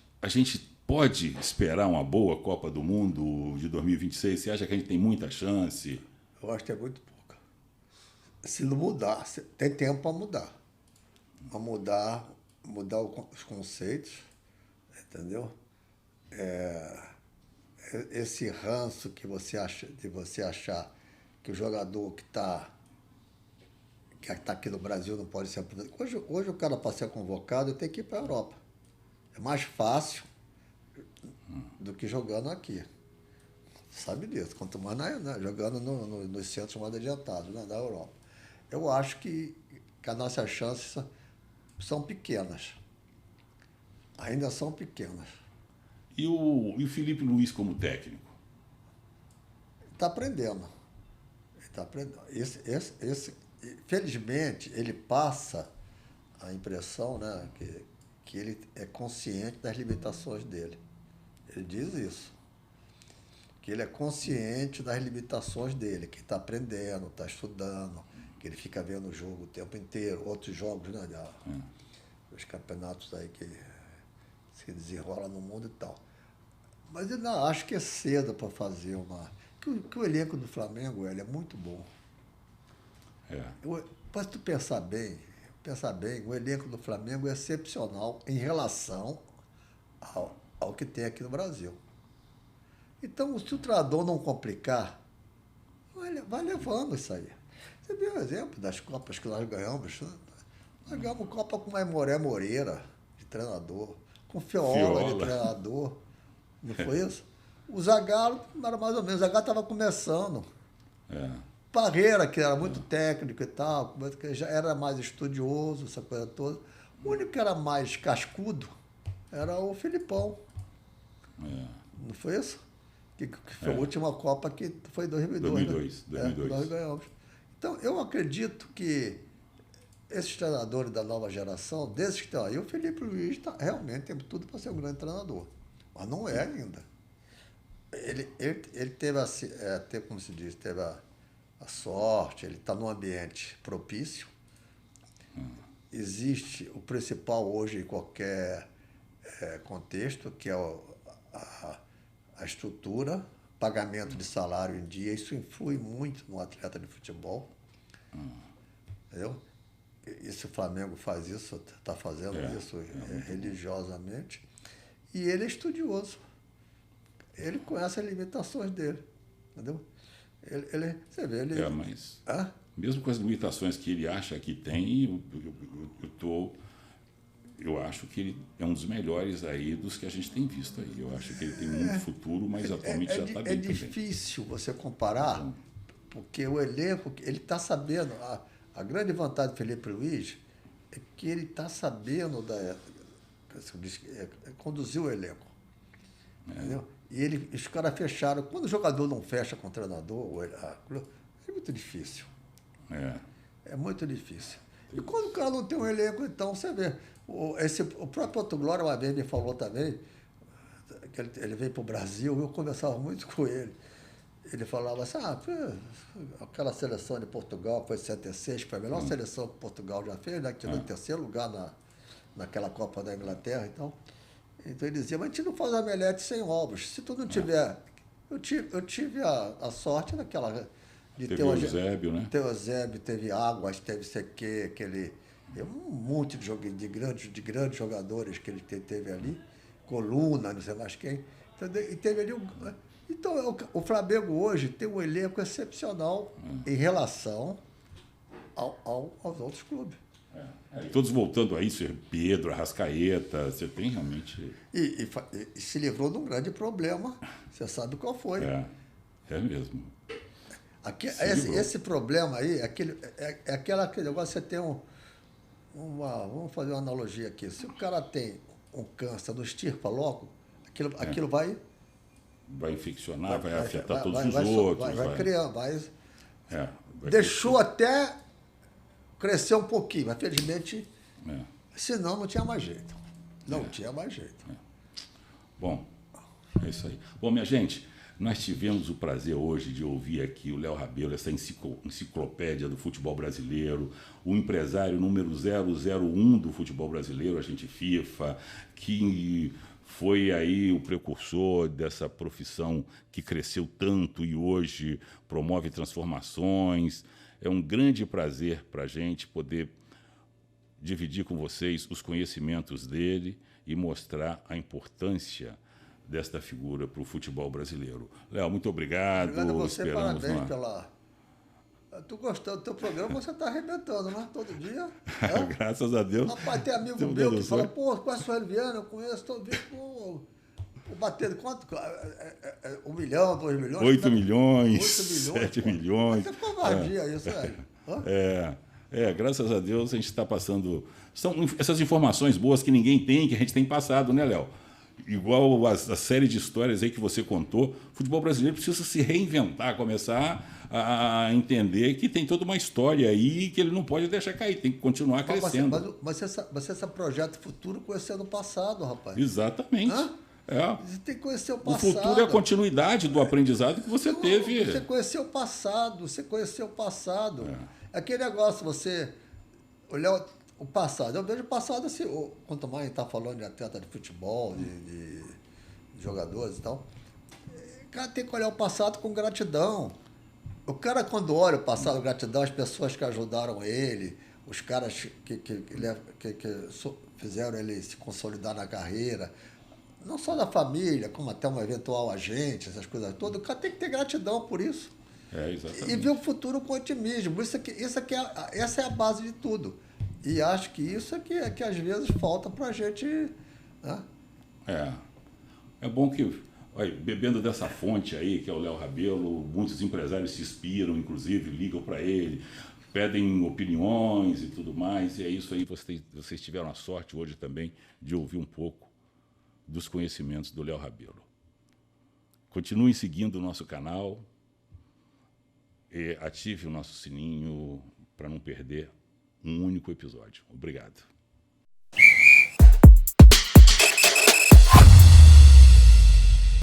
pode esperar uma boa Copa do Mundo de 2026? Você acha que a gente tem muita chance? Eu acho que é muito pouca. Se não mudar, tem tempo para mudar. Para mudar os conceitos, entendeu? Esse ranço que você acha, de você achar que o jogador que está aqui no Brasil não pode ser aposentado. Hoje o cara, para ser convocado, tem que ir para a Europa. É mais fácil do que jogando aqui. Sabe disso. Quanto mais jogando nos centros mais adiantados, da Europa. Eu acho que as nossas chances são pequenas. Ainda são pequenas. E o Felipe Luiz como técnico? Está aprendendo. Felizmente, ele passa a impressão, né, que ele é consciente das limitações dele. Ele diz isso. Que ele é consciente das limitações dele, que está aprendendo, está estudando, que ele fica vendo o jogo o tempo inteiro, outros jogos, né? Os campeonatos aí que se desenrola no mundo e tal. Mas eu não acho que é cedo para fazer uma... Que o elenco do Flamengo, ele é muito bom. É. Para tu pensar bem, o elenco do Flamengo é excepcional em relação ao que tem aqui no Brasil. Então, se o treinador não complicar, vai levando isso aí. Você viu o exemplo das Copas que nós ganhamos? Nós ganhamos Copa com o Aimoré Moreira, de treinador, com Feola de treinador. Não foi isso? O Zagallo era mais ou menos, o Zagallo estava começando. É. Parreira, que era muito técnico e tal, que já era mais estudioso, essa coisa toda. O único que era mais cascudo era o Filipão. É. Não foi isso? Que foi a última Copa que foi em 2002. Né? Nós ganhamos. Então, eu acredito que esses treinadores da nova geração, desses que estão aí, o Felipe Luiz realmente tem tudo para ser um grande treinador. Mas não é ainda. Ele teve, como se diz, teve a sorte, ele está num ambiente propício. Existe o principal hoje em qualquer contexto, que é a estrutura, pagamento de salário em dia. Isso influi muito no atleta de futebol. Entendeu? E se o Flamengo faz isso, está fazendo isso religiosamente. E ele é estudioso. Ele conhece as limitações dele. Entendeu? Você vê, ele... mas mesmo com as limitações que ele acha que tem, eu acho que ele é um dos melhores aí dos que a gente tem visto aí. Eu acho que ele tem muito futuro, mas atualmente já está bem. É difícil você comparar, porque o elenco, ele está sabendo... A grande vantagem do Felipe Luiz é que ele está sabendo conduzir o elenco. Entendeu? E os caras fecharam. Quando o jogador não fecha com o treinador, é muito difícil. É muito difícil. E quando o cara não tem um elenco, então, você vê. O próprio Otto Glória uma vez me falou também, que ele veio para o Brasil, eu conversava muito com ele. Ele falava assim, aquela seleção de Portugal foi 76, foi a melhor seleção que Portugal já fez, né? Que tirou em terceiro lugar naquela Copa da Inglaterra. Então ele dizia, mas a gente não faz omelete sem ovos. Se tu não tiver... Eu tive a sorte daquela... Teve o Eusébio, né? Teve o Eusébio, teve Águas, teve Sequê, um monte de grandes jogadores que ele teve ali, Coluna, não sei mais quem. E teve ali Então, o Flamengo hoje tem um elenco excepcional em relação aos outros clubes. Todos voltando a isso, Pedro, Arrascaeta, você tem realmente... E se livrou de um grande problema, você sabe qual foi. É mesmo. Esse problema aí, aquele negócio, você tem vamos fazer uma analogia aqui. Se o cara tem um câncer, não extirpa logo, aquilo vai infeccionar, vai afetar todos os outros. Vai criando, deixou até crescer um pouquinho, mas felizmente, senão não tinha mais jeito. Não tinha mais jeito. Bom, é isso aí. Bom, minha gente, nós tivemos o prazer hoje de ouvir aqui o Léo Rabelo, essa enciclopédia do futebol brasileiro, o empresário número 001 do futebol brasileiro, agente FIFA, que foi aí o precursor dessa profissão que cresceu tanto e hoje promove transformações. É um grande prazer para a gente poder dividir com vocês os conhecimentos dele e mostrar a importância desta figura para o futebol brasileiro. Léo, muito obrigado. Obrigado a você, parabéns pela... Tu gostou do teu programa, você está arrebentando, né? Todo dia. Graças a Deus. Rapaz, tem amigo meu que fala, conhece o Sueli Viana, eu conheço todo dia. O bater quanto? 1 milhão, 2 milhões? 8 milhões, 7 milhões. É covardia isso, velho. Graças a Deus a gente está passando... São essas informações boas que ninguém tem, que a gente tem passado, né, Léo? Igual a série de histórias aí que você contou, o futebol brasileiro precisa se reinventar, começar a entender que tem toda uma história aí que ele não pode deixar cair, tem que continuar crescendo. Mas esse projeto futuro conheceu no passado, rapaz. Exatamente. Você tem que conhecer o passado. O futuro é a continuidade do aprendizado que você teve. Você conheceu o passado. Aquele negócio, você olhar o passado. Eu vejo o passado assim, quanto mais está falando de atleta de futebol, de jogadores e tal. O cara tem que olhar o passado com gratidão. O cara, quando olha o passado com gratidão, as pessoas que ajudaram ele, os caras que fizeram ele se consolidar na carreira, não só da família, como até um eventual agente, essas coisas todas, o cara tem que ter gratidão por isso. E ver o futuro com otimismo. Essa é a base de tudo. E acho que isso é que às vezes falta para a gente. Né? É bom que, olha, bebendo dessa fonte aí, que é o Léo Rabelo, muitos empresários se inspiram, inclusive, ligam para ele, pedem opiniões e tudo mais. E é isso aí, vocês tiveram a sorte hoje também de ouvir um pouco dos conhecimentos do Léo Rabelo. Continuem seguindo o nosso canal. E ative o nosso sininho para não perder um único episódio. Obrigado.